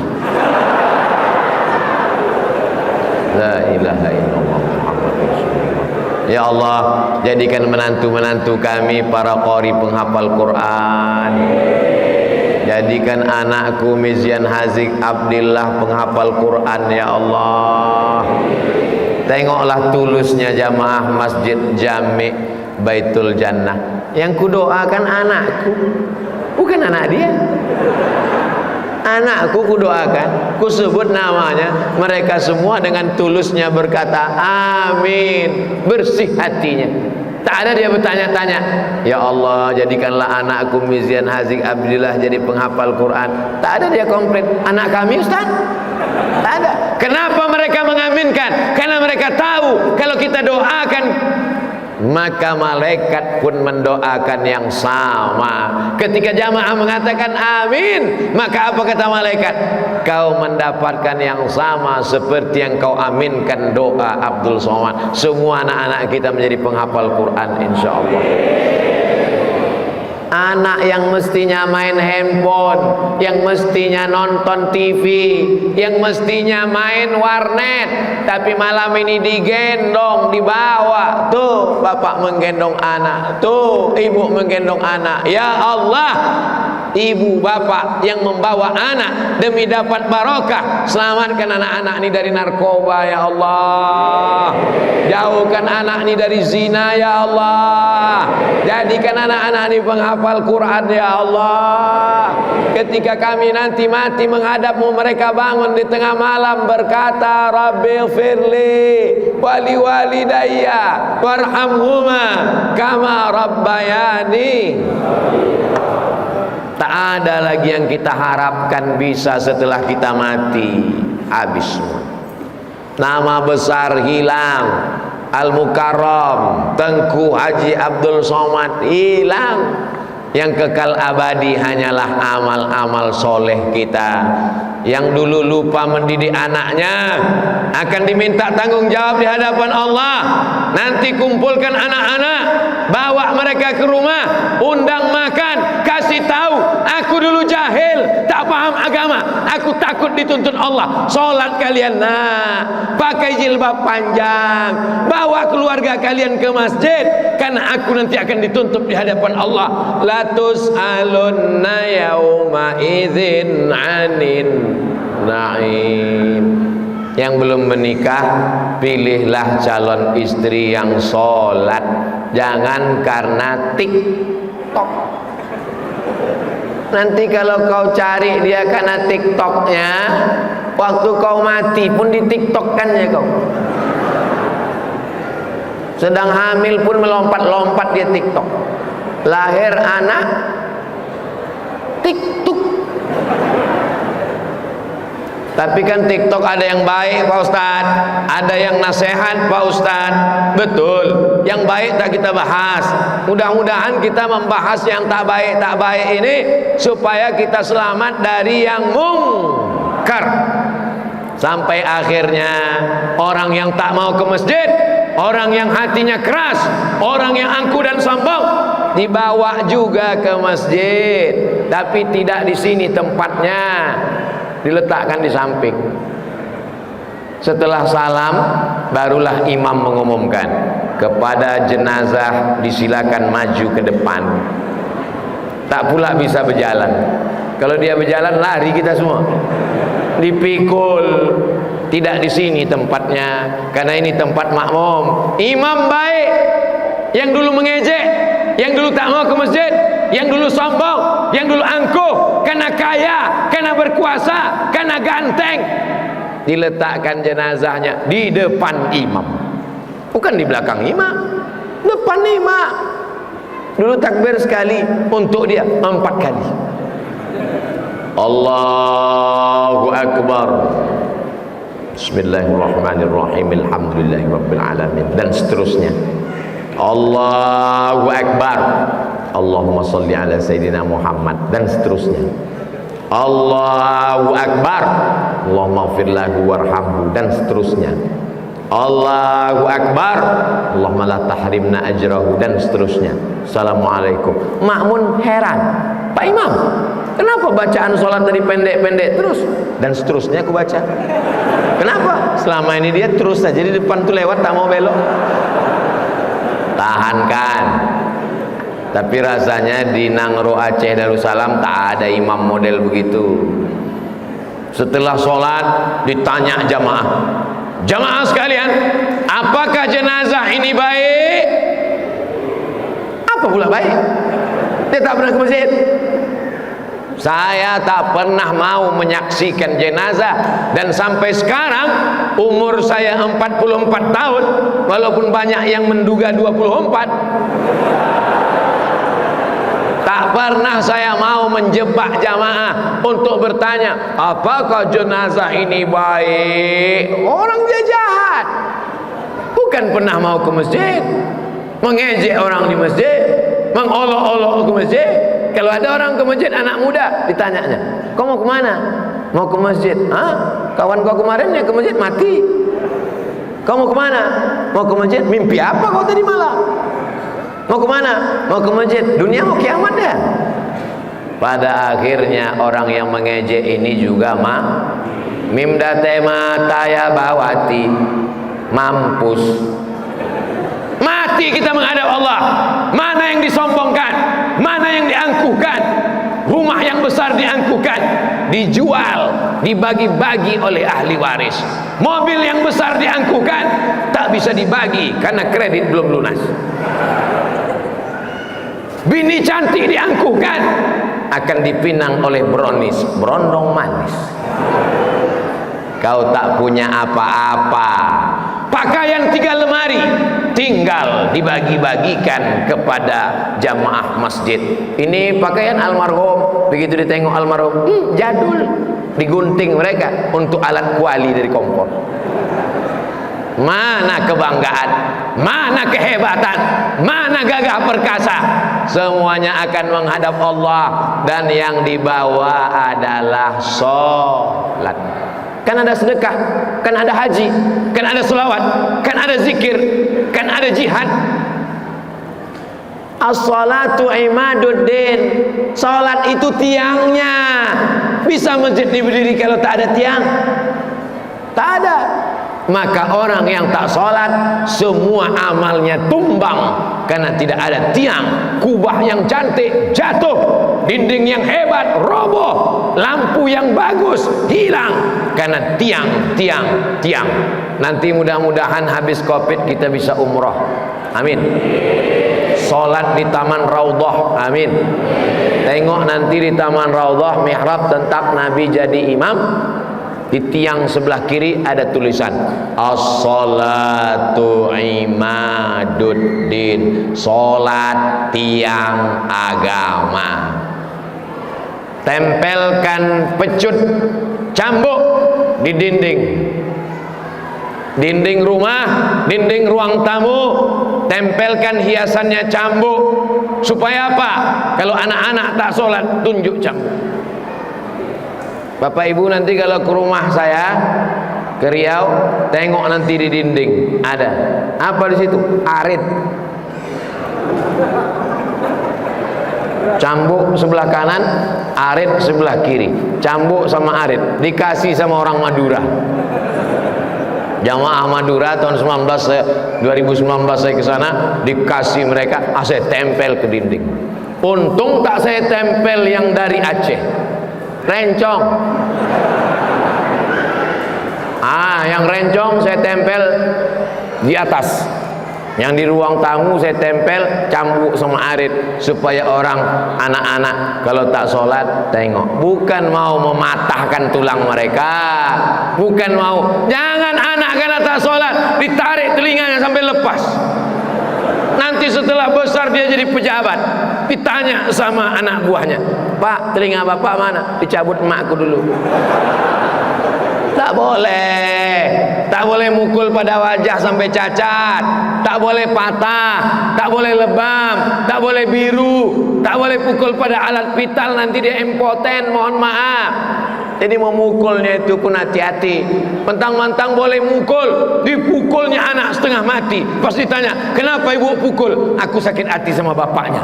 La ilaha illallah Muhammadur Rasulullah. Ya Allah, jadikan menantu-menantu kami para qari penghafal Quran. Jadikan anakku Mizian Hazik Abdillah penghafal Quran ya Allah. Tengoklah tulusnya jamaah Masjid Jami Baitul Jannah. Yang kudoakan anakku, bukan anak dia. Anakku kudoakan, kusebut namanya, mereka semua dengan tulusnya berkata amin, bersih hatinya. Tak ada dia bertanya-tanya, ya Allah jadikanlah anakku Mizian Hazik Abdillah jadi penghafal Quran. Tak ada dia komplain, anak kami Ustaz. Tak ada. Kenapa mereka mengaminkan? Karena mereka tahu kalau kita doakan, maka malaikat pun mendoakan yang sama. Ketika jamaah mengatakan amin, maka apa kata malaikat? Kau mendapatkan yang sama seperti yang kau aminkan doa Abdul Somad. Semua anak-anak kita menjadi penghafal Quran insyaallah. Anak yang mestinya main handphone, yang mestinya nonton TV, yang mestinya main warnet, tapi malam ini digendong, dibawa. Tuh bapak menggendong anak, tuh ibu menggendong anak. Ya Allah, ibu bapak yang membawa anak demi dapat barokah, selamatkan anak-anak ini dari narkoba ya Allah. Jauhkan anak ini dari zina ya Allah. Jadikan anak-anak ini penghafal Quran ya Allah. Ketika kami nanti mati menghadapmu, mereka bangun di tengah malam berkata Rabbighfirli wali walidayya warhamhuma kama rabbayani. Tak ada lagi yang kita harapkan bisa setelah kita mati. Habis semua. Nama besar hilang. Al-Mukarram Tengku Haji Abdul Somad hilang. Yang kekal abadi hanyalah amal-amal soleh kita. Yang dulu lupa mendidik anaknya akan diminta tanggung jawab di hadapan Allah. Nanti kumpulkan anak-anak, bawa mereka ke rumah, undang makan, kasih tahu aku dulu jahil, tak paham agama, aku takut dituntut Allah. Sholat kalian pakai jilbab panjang, bawa keluarga kalian ke masjid, karena aku nanti akan dituntut di hadapan Allah. Latus alunna yauma idzin anin naim. Yang belum menikah, pilihlah calon istri yang sholat, jangan karena TikTok. Nanti kalau kau cari dia karena TikToknya, waktu kau mati pun di TikTokkannya kau. Sedang hamil pun melompat-lompat dia TikTok. Lahir anak TikTok. Tapi kan TikTok ada yang baik Pak Ustaz, ada yang nasihat Pak Ustaz. Betul, yang baik tak kita bahas. Mudah-mudahan kita membahas yang tak baik ini supaya kita selamat dari yang mungkar. Sampai akhirnya orang yang tak mau ke masjid, orang yang hatinya keras, orang yang angkuh dan sombong dibawa juga ke masjid, tapi tidak di sini tempatnya. Diletakkan di samping. Setelah salam, barulah imam mengumumkan kepada jenazah disilakan maju ke depan. Tak pula bisa berjalan. Kalau dia berjalan lari kita semua. Dipikul. Tidak di sini tempatnya, karena ini tempat makmum. Imam baik yang dulu mengejek, yang dulu tak mau ke masjid, yang dulu sombong, yang dulu angkuh, karena kaya, karena berkuasa, karena ganteng, diletakkan jenazahnya di depan imam, bukan di belakang imam, depan imam. Dulu takbir sekali, untuk dia 4 kali. Allahu Akbar, Bismillahirrahmanirrahim, Alhamdulillahirabbil alamin, dan seterusnya. Allahu Akbar, Allahumma sholli ala Sayyidina Muhammad, dan seterusnya. Allahu Akbar, Allahumma ighfir lahu warhamhu, dan seterusnya. Allahu Akbar, Allahumma la tahrimna ajrahu, dan seterusnya. Assalamualaikum. Makmun heran, Pak Imam, kenapa bacaan sholat tadi pendek-pendek terus? Dan seterusnya aku baca. Kenapa? Selama ini dia terus saja di depan tuh lewat, tak mau belok. Tahankan. Tapi rasanya di Nangro Aceh Darussalam tak ada imam model begitu. Setelah sholat ditanya jamaah, jamaah sekalian, apakah jenazah ini baik? Apa pula baik? Dia tak pernah ke masjid. Saya tak pernah mau menyaksikan jenazah, dan sampai sekarang umur saya 44 tahun, walaupun banyak yang menduga 24, tak pernah saya mau menjebak jamaah untuk bertanya apakah jenazah ini baik. Orang dia jahat, bukan pernah mau ke masjid, mengejek orang di masjid, mengolok-olok ke masjid. Kalau ada orang ke masjid, anak muda, ditanyanya, kau mau kemana? Mau ke masjid. Hah? Kawan kau kemarin yang ke masjid mati. Kau mau kemana? Mau ke masjid. Mimpi apa kau tadi malam? Mau kemana? Mau ke masjid. Dunia mau kiamat ya. Pada akhirnya orang yang mengejek ini juga mimdate mataya bawati, mampus. Mati kita menghadap Allah. Mana yang disombongkan, mana yang diangkuhkan. Rumah yang besar diangkuhkan, dijual, dibagi-bagi oleh ahli waris. Mobil yang besar diangkuhkan, tak bisa dibagi karena kredit belum lunas. Bini cantik diangkuhkan, akan dipinang oleh brownies, berondong manis. Kau tak punya apa-apa. Pakaian 3 lemari tinggal dibagi-bagikan kepada jamaah masjid. Ini pakaian almarhum, begitu ditengok almarhum, jadul, digunting mereka untuk alat kuali dari kompor. Mana kebanggaan, mana kehebatan, mana gagah perkasa? Semuanya akan menghadap Allah, dan yang dibawa adalah sholat. Kan ada sedekah, kan ada haji, kan ada selawat, kan ada zikir, kan ada jihad. As-salatu imaduddin. Salat itu tiangnya. Bisa masjid diberdiri kalau tak ada tiang? Tak ada. Maka orang yang tak salat, semua amalnya tumbang karena tidak ada tiang. Kubah yang cantik jatuh, dinding yang hebat roboh, lampu yang bagus hilang karena tiang. Nanti mudah-mudahan habis Covid kita bisa umroh, amin. Salat di Taman Raudhah, amin. Tengok nanti di Taman Raudhah mihrab tentak Nabi jadi imam. Di tiang sebelah kiri ada tulisan As-salatu imaduddin, salat tiang agama. Tempelkan pecut cambuk di dinding rumah, dinding ruang tamu. Tempelkan hiasannya cambuk. Supaya apa? Kalau anak-anak tak sholat, tunjuk cambuk. Bapak Ibu nanti kalau ke rumah saya ke Riau, tengok nanti di dinding ada apa di situ? Arit. Cambuk sebelah kanan, arit sebelah kiri. Cambuk sama arit dikasih sama orang Madura. Jamaah Madura tahun 2019 saya ke sana, dikasih mereka, saya tempel ke dinding. Untung tak saya tempel yang dari Aceh, rencong. Yang rencong saya tempel di atas. Yang di ruang tamu saya tempel cambuk sama arit, supaya orang anak-anak kalau tak sholat tengok. Bukan mau mematahkan tulang mereka, bukan mau. Jangan anak karena tak sholat ditarik telinganya sampai lepas. Nanti setelah besar dia jadi pejabat, ditanya sama anak buahnya, Pak, telinga bapak mana? Dicabut emakku dulu. Tak boleh. Tak boleh mukul pada wajah sampai cacat, tak boleh patah, tak boleh lebam, tak boleh biru, tak boleh pukul pada alat vital, nanti dia impoten, mohon maaf. Jadi memukulnya itu pun hati-hati. Mentang-mentang boleh mukul, dipukulnya anak setengah mati. Pas ditanya, kenapa ibu pukul? Aku sakit hati sama bapaknya.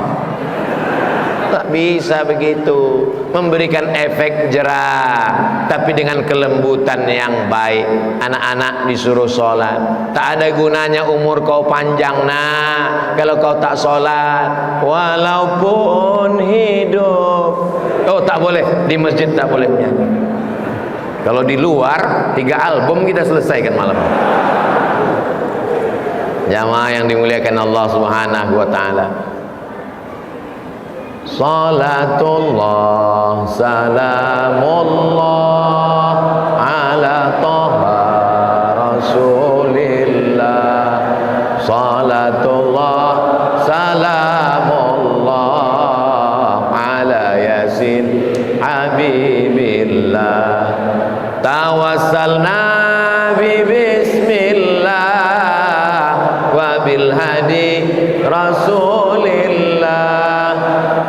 Tak bisa begitu. Memberikan efek jerah, tapi dengan kelembutan yang baik. Anak-anak disuruh sholat. Tak ada gunanya umur kau panjang nak, kalau kau tak sholat, walaupun hidup. Oh, tak boleh, di masjid tak boleh nyanyi. Kalau di luar 3 album kita selesaikan malam. Jamaah yang dimuliakan Allah Subhanahu wa taala. Salatullah salamullah ala taha rasulillah. Salatullah salamullah ala yasin habibillah. Tawassalna bi bismillah wa bil hadi rasulillah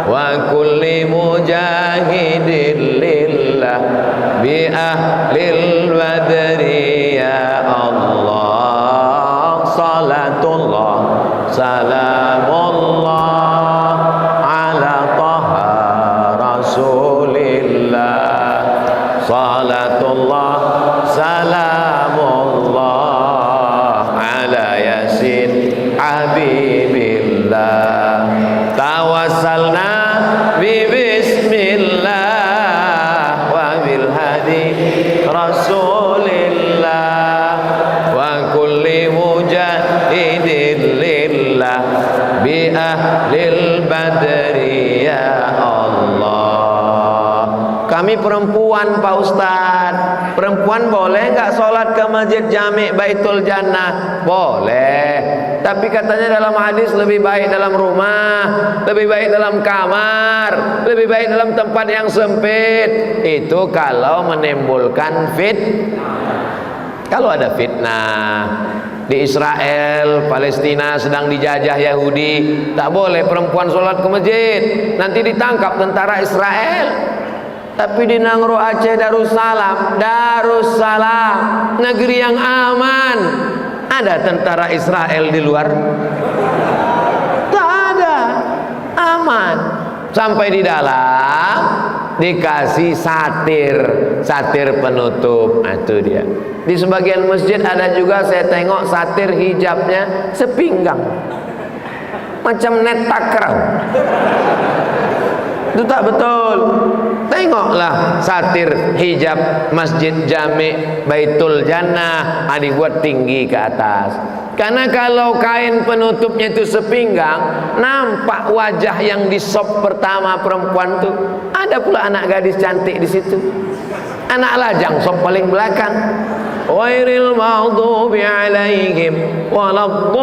wa kulli mujahidin lillah bi ahlil badri ya Allah. Salatullah salamullah ala taha rasulillah. Salatullah salamullah ala yasin habibillah. Tawassalna bi bismillah wa bil hadi rasulillah wa kulli mujahidin lillah bi ahlil badri ya Allah. Kami perempuan Pak Ustaz, perempuan boleh nggak sholat ke masjid Jami' Baitul Jannah? Boleh, tapi katanya dalam hadis lebih baik dalam rumah, lebih baik dalam kamar, lebih baik dalam tempat yang sempit. Itu kalau menimbulkan kalau ada fitnah. Di Israel, Palestina sedang dijajah Yahudi, tak boleh perempuan sholat ke masjid, nanti ditangkap tentara Israel. Tapi di Nangro Aceh Darussalam, negeri yang aman, ada tentara Israel di luar? Tak ada, aman. Sampai di dalam dikasih satir penutup. Nah, itu dia. Di sebagian masjid ada juga saya tengok satir hijabnya sepinggang, macam net takraw. Itu tak betul. Tengoklah satir hijab Masjid Jami' Baitul Jannah, dibuat tinggi ke atas. Karena kalau kain penutupnya itu sepinggang, nampak wajah yang di sop pertama perempuan tuh. Ada pula anak gadis cantik di situ. Anak lajang sop paling belakang. Ghairil maghdubi alaihim waladdallin.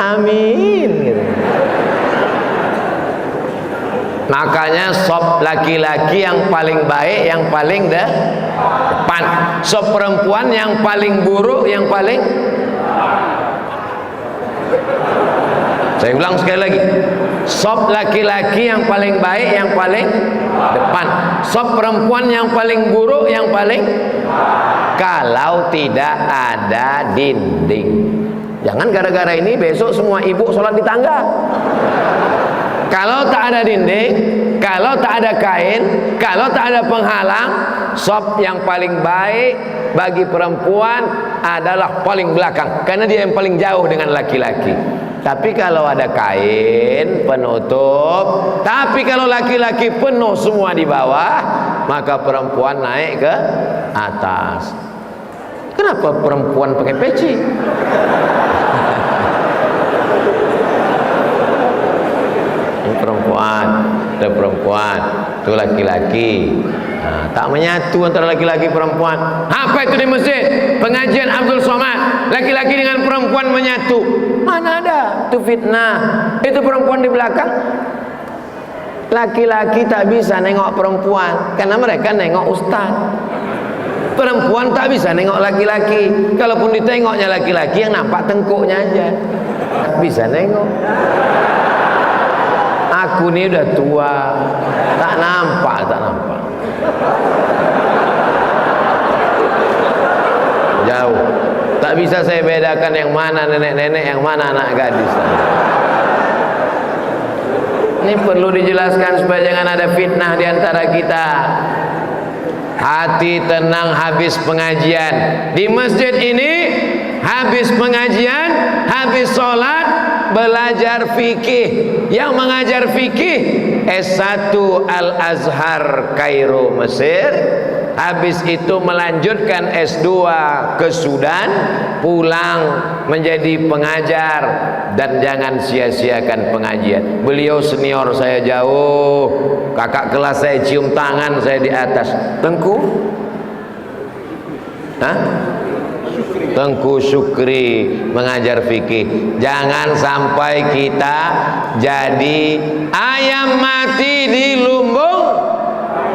Amin. Makanya sop laki-laki yang paling baik, yang paling depan. Sop perempuan yang paling buruk, yang paling. Saya ulang sekali lagi. Sop laki-laki yang paling baik, yang paling depan. Sop perempuan yang paling buruk, yang paling. Kalau tidak ada dinding. Jangan gara-gara ini besok semua ibu sholat di tangga. Kalau tak ada dinding, kalau tak ada kain, kalau tak ada penghalang, sop yang paling baik bagi perempuan adalah paling belakang, karena dia yang paling jauh dengan laki-laki. Tapi kalau ada kain penutup, tapi kalau laki-laki penuh semua di bawah, maka perempuan naik ke atas. Kenapa perempuan pakai peci? Ada perempuan, itu laki-laki. Nah, tak menyatu antara laki-laki perempuan. Apa itu di masjid? Pengajian Abdul Somad, laki-laki dengan perempuan menyatu. Mana ada? Itu fitnah. Itu perempuan di belakang. Laki-laki tak bisa nengok perempuan karena mereka nengok ustaz. Perempuan tak bisa nengok laki-laki. Kalaupun ditengoknya laki-laki, yang nampak tengkuknya aja. Tak bisa nengok. Aku ni udah tua, tak nampak. Jauh. Tak bisa saya bedakan yang mana nenek-nenek, yang mana anak gadis. Ini perlu dijelaskan supaya jangan ada fitnah di antara kita. Hati tenang habis pengajian. Di masjid ini habis pengajian, habis sholat, belajar fikih. Yang mengajar fikih S1 Al-Azhar Kairo Mesir. Habis itu melanjutkan S2 ke Sudan, pulang menjadi pengajar. Dan jangan sia-siakan pengajian. Beliau senior saya jauh, kakak kelas saya cium tangan saya di atas. Tengku? Hah? Tengku Syukri mengajar fikih. Jangan sampai kita jadi ayam mati di lumbung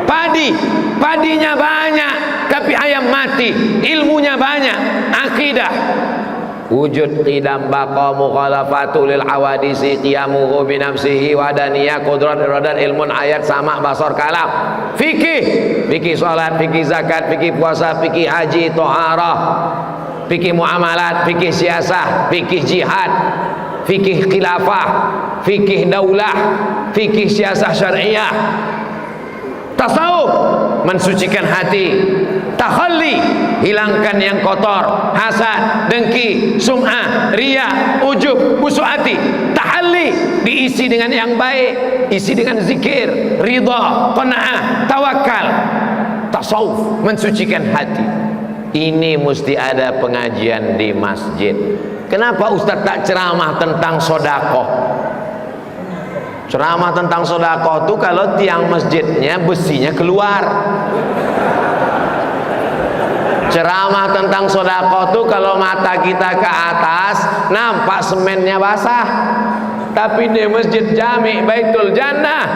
padi. Padinya banyak tapi ayam mati. Ilmunya banyak, akidah. Wujud qidam baqa mukhalafatu lil hawadisi qiyamuhu bi nafsihi wadaniyah qudrat iradat ilmun ayat sama basar kalam. Fikih salat, fikih zakat, fikih puasa, fikih haji, thaharah, fikih muamalat, fikih siasah, fikih jihad, fikih khilafah, fikih daulah, fikih siasah syariah. Tasawuf, mensucikan hati. Takhalli, hilangkan yang kotor, hasad, dengki, sum'ah, riya, ujub, busuk hati. Tahalli, diisi dengan yang baik, isi dengan zikir, ridha, qanaah, tawakal. Tasawuf, mensucikan hati. Ini mesti ada pengajian di masjid. Kenapa Ustaz tak ceramah tentang sedekah? Ceramah tentang sedekah itu kalau tiang masjidnya besinya keluar. Ceramah tentang sedekah itu kalau mata kita ke atas nampak semennya basah. Tapi di masjid Jami Baitul Jannah,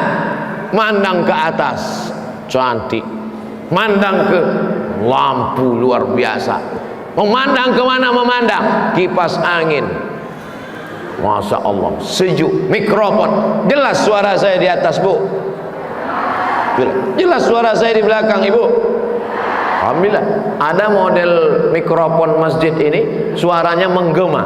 mandang ke atas cantik, mandang ke lampu luar biasa, memandang kemana memandang kipas angin. Masya Allah, sejuk, mikrofon, jelas suara saya di atas bu, jelas suara saya di belakang ibu. Alhamdulillah, ada model mikrofon masjid ini suaranya menggema.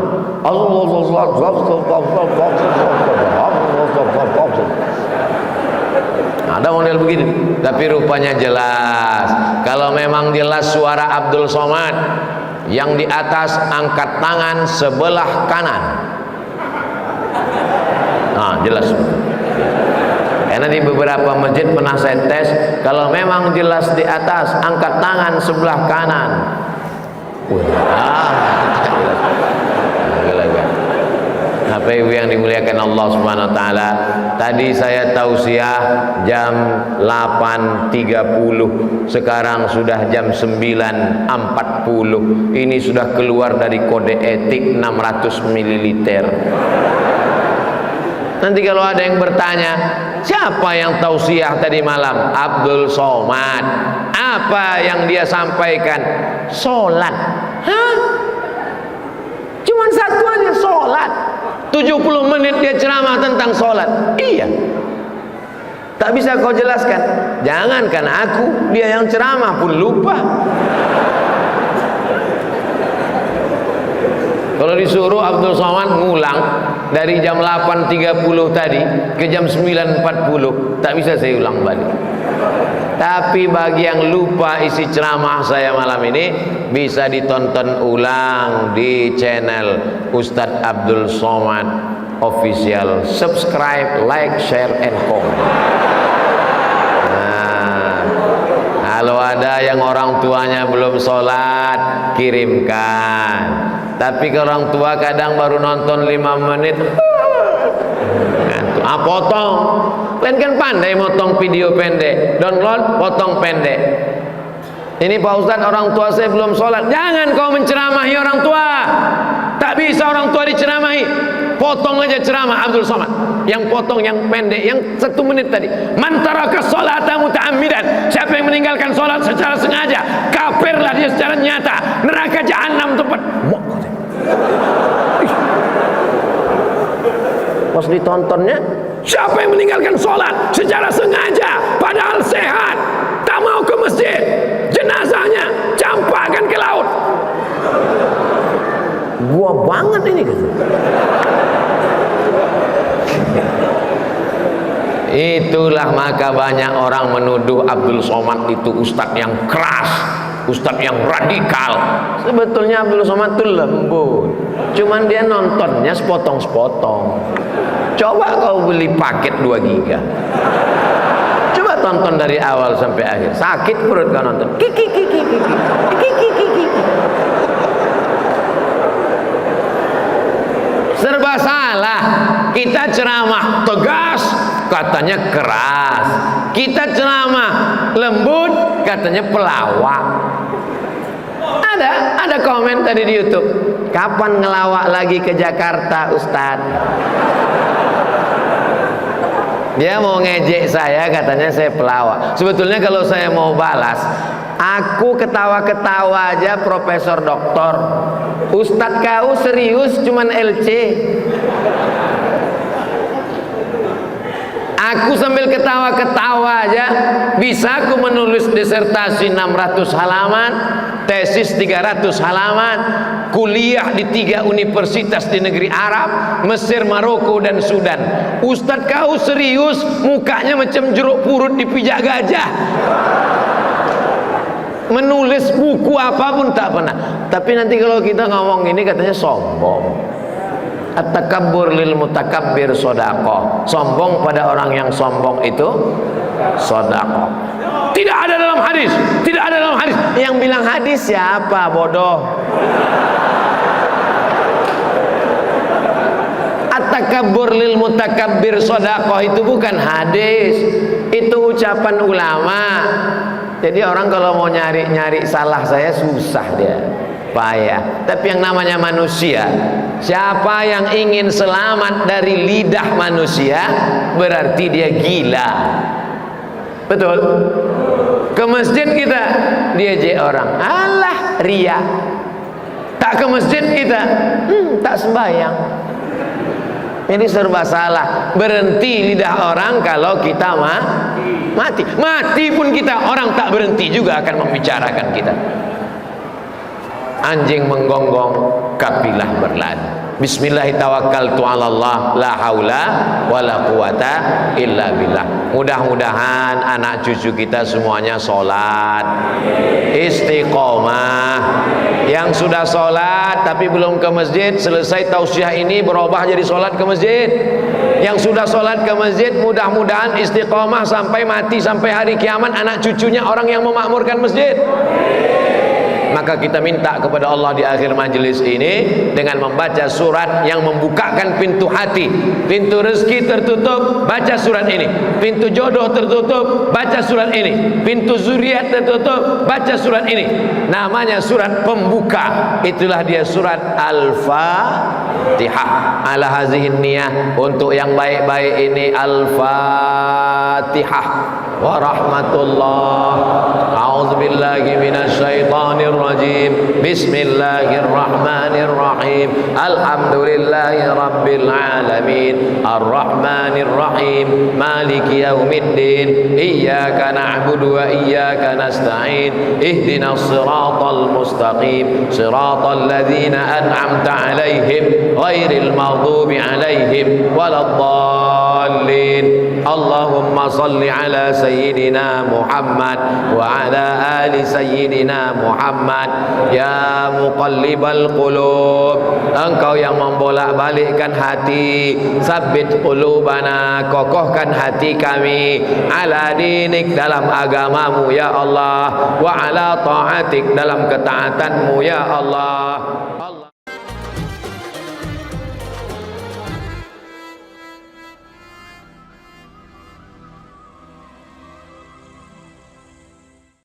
Ada model begini, tapi rupanya jelas. Kalau memang jelas suara Abdul Somad, yang di atas angkat tangan sebelah kanan. Nah, jelas. Karena di beberapa masjid pernah saya tes, kalau memang jelas di atas angkat tangan sebelah kanan. Bapak Ibu yang dimuliakan Allah Subhanahu wa taala, tadi saya tausiah jam 8.30, sekarang sudah jam 9.40. Ini sudah keluar dari kode etik 600 ml. Nanti kalau ada yang bertanya, siapa yang tausiah tadi malam? Abdul Somad. Apa yang dia sampaikan? Sholat. Hah? Cuman satu aja, sholat. 70 menit dia ceramah tentang sholat. Iya. Tak bisa kau jelaskan. Jangankan aku, dia yang ceramah pun lupa. Kalau disuruh Abdul Somad ngulang dari jam 8.30 tadi ke jam 9.40, tak bisa saya ulang balik. Tapi bagi yang lupa isi ceramah saya malam ini, bisa ditonton ulang di channel Ustadz Abdul Somad Official. Subscribe, like, share, and comment. Nah, kalau ada yang orang tuanya belum sholat, kirimkan. Tapi kalau orang tua kadang baru nonton 5 menit, potong. Kalian kan pandai motong video pendek, download, potong pendek. Ini Pak Ustadz, orang tua saya belum sholat. Jangan kau menceramahi orang tua. Tak bisa orang tua diceramahi. potong aja ceramah Abdul Somad. Yang potong, yang pendek, yang 1 menit tadi. Man taraka sholata muta'ammidan, siapa yang meninggalkan sholat secara sengaja, kafirlah dia secara nyata, neraka jahanam tempat. Pas ditontonnya, siapa yang meninggalkan sholat secara sengaja padahal sehat, tak mau ke masjid, jenazahnya campakkan ke laut. Gua banget ini gitu. Itulah maka banyak orang menuduh Abdul Somad itu ustadz yang keras, ustadz yang radikal. Sebetulnya Abdul Somad itu lembut, cuman dia nontonnya sepotong-sepotong. Coba kau beli paket 2 giga, coba tonton dari awal sampai akhir, sakit perut kau nonton. Kiki kiki kiki kiki kiki. Serba salah. Kita ceramah tegas, katanya keras. Kita ceramah lembut, katanya pelawak. Ada komen tadi di YouTube, kapan ngelawak lagi ke Jakarta Ustadz? Dia mau ngejek saya, katanya saya pelawak. Sebetulnya kalau saya mau balas, aku ketawa-ketawa aja profesor doktor. Ustadz kau serius cuman LC. Aku sambil ketawa-ketawa aja bisa aku menulis disertasi 600 halaman, tesis 300 halaman, kuliah di 3 universitas di negeri Arab, Mesir, Maroko dan Sudan. Ustadz kau serius, mukanya macam jeruk purut dipijak gajah. Menulis buku apapun tak pernah. Tapi nanti kalau kita ngomong ini katanya sombong. At-takabbur lil mutakabbir sodaqoh. Sombong pada orang yang sombong itu sodaqoh. Tidak ada dalam hadis, tidak ada dalam hadis. Yang bilang hadis siapa, bodoh? At-takabbur lil mutakabbir sodaqoh itu bukan hadis, itu ucapan ulama. Jadi orang kalau mau nyari salah saya susah dia, payah. Tapi yang namanya manusia, siapa yang ingin selamat dari lidah manusia, berarti dia gila. Betul? Ke masjid kita diajak orang, alah ria. Tak ke masjid kita, tak sembahyang. Ini serba salah. Berhenti lidah orang kalau kita mati. Mati pun kita, orang tak berhenti juga akan membicarakan kita. Anjing menggonggong, kapilah berlari. Bismillahirrahmanirrahim. La haula wala quwata illa billah. Mudah-mudahan anak cucu kita semuanya sholat, istiqomah. Yang sudah sholat tapi belum ke masjid, selesai tausiah ini berubah jadi sholat ke masjid. Yang sudah sholat ke masjid, mudah-mudahan istiqomah sampai mati, sampai hari kiamat anak cucunya orang yang memakmurkan masjid. Maka kita minta kepada Allah di akhir majelis ini dengan membaca surat yang membukakan pintu hati. Pintu rezeki tertutup, baca surat ini. Pintu jodoh tertutup, baca surat ini. Pintu zuriat tertutup, baca surat ini. Namanya surat pembuka. Itulah dia surat Al-Fatihah. Ala hazihin niyah, untuk yang baik-baik ini Al-Fatihah. Wa rahmatullah. A'udzubillahi minasyaitonir rajim. Bismillahirrahmanirrahim. Alhamdulillahi rabbil alamin. Arrahmanir rahim. Maliki yaumiddin. Iyyaka na'budu wa iyyaka nasta'in. Ihdinas siratal mustaqim. Siratal ladzina an'amta 'alaihim ghairil maghdubi 'alaihim waladdallin. Allahumma salli ala sayyidina Muhammad wa ala ali sayyidina Muhammad. Ya muqallibal qulub, engkau yang membolak-balikkan hati, sabbit qulubana, kokohkan hati kami, ala dinik, dalam agamamu ya Allah, wa ala ta'atik, dalam ketaatanmu ya Allah.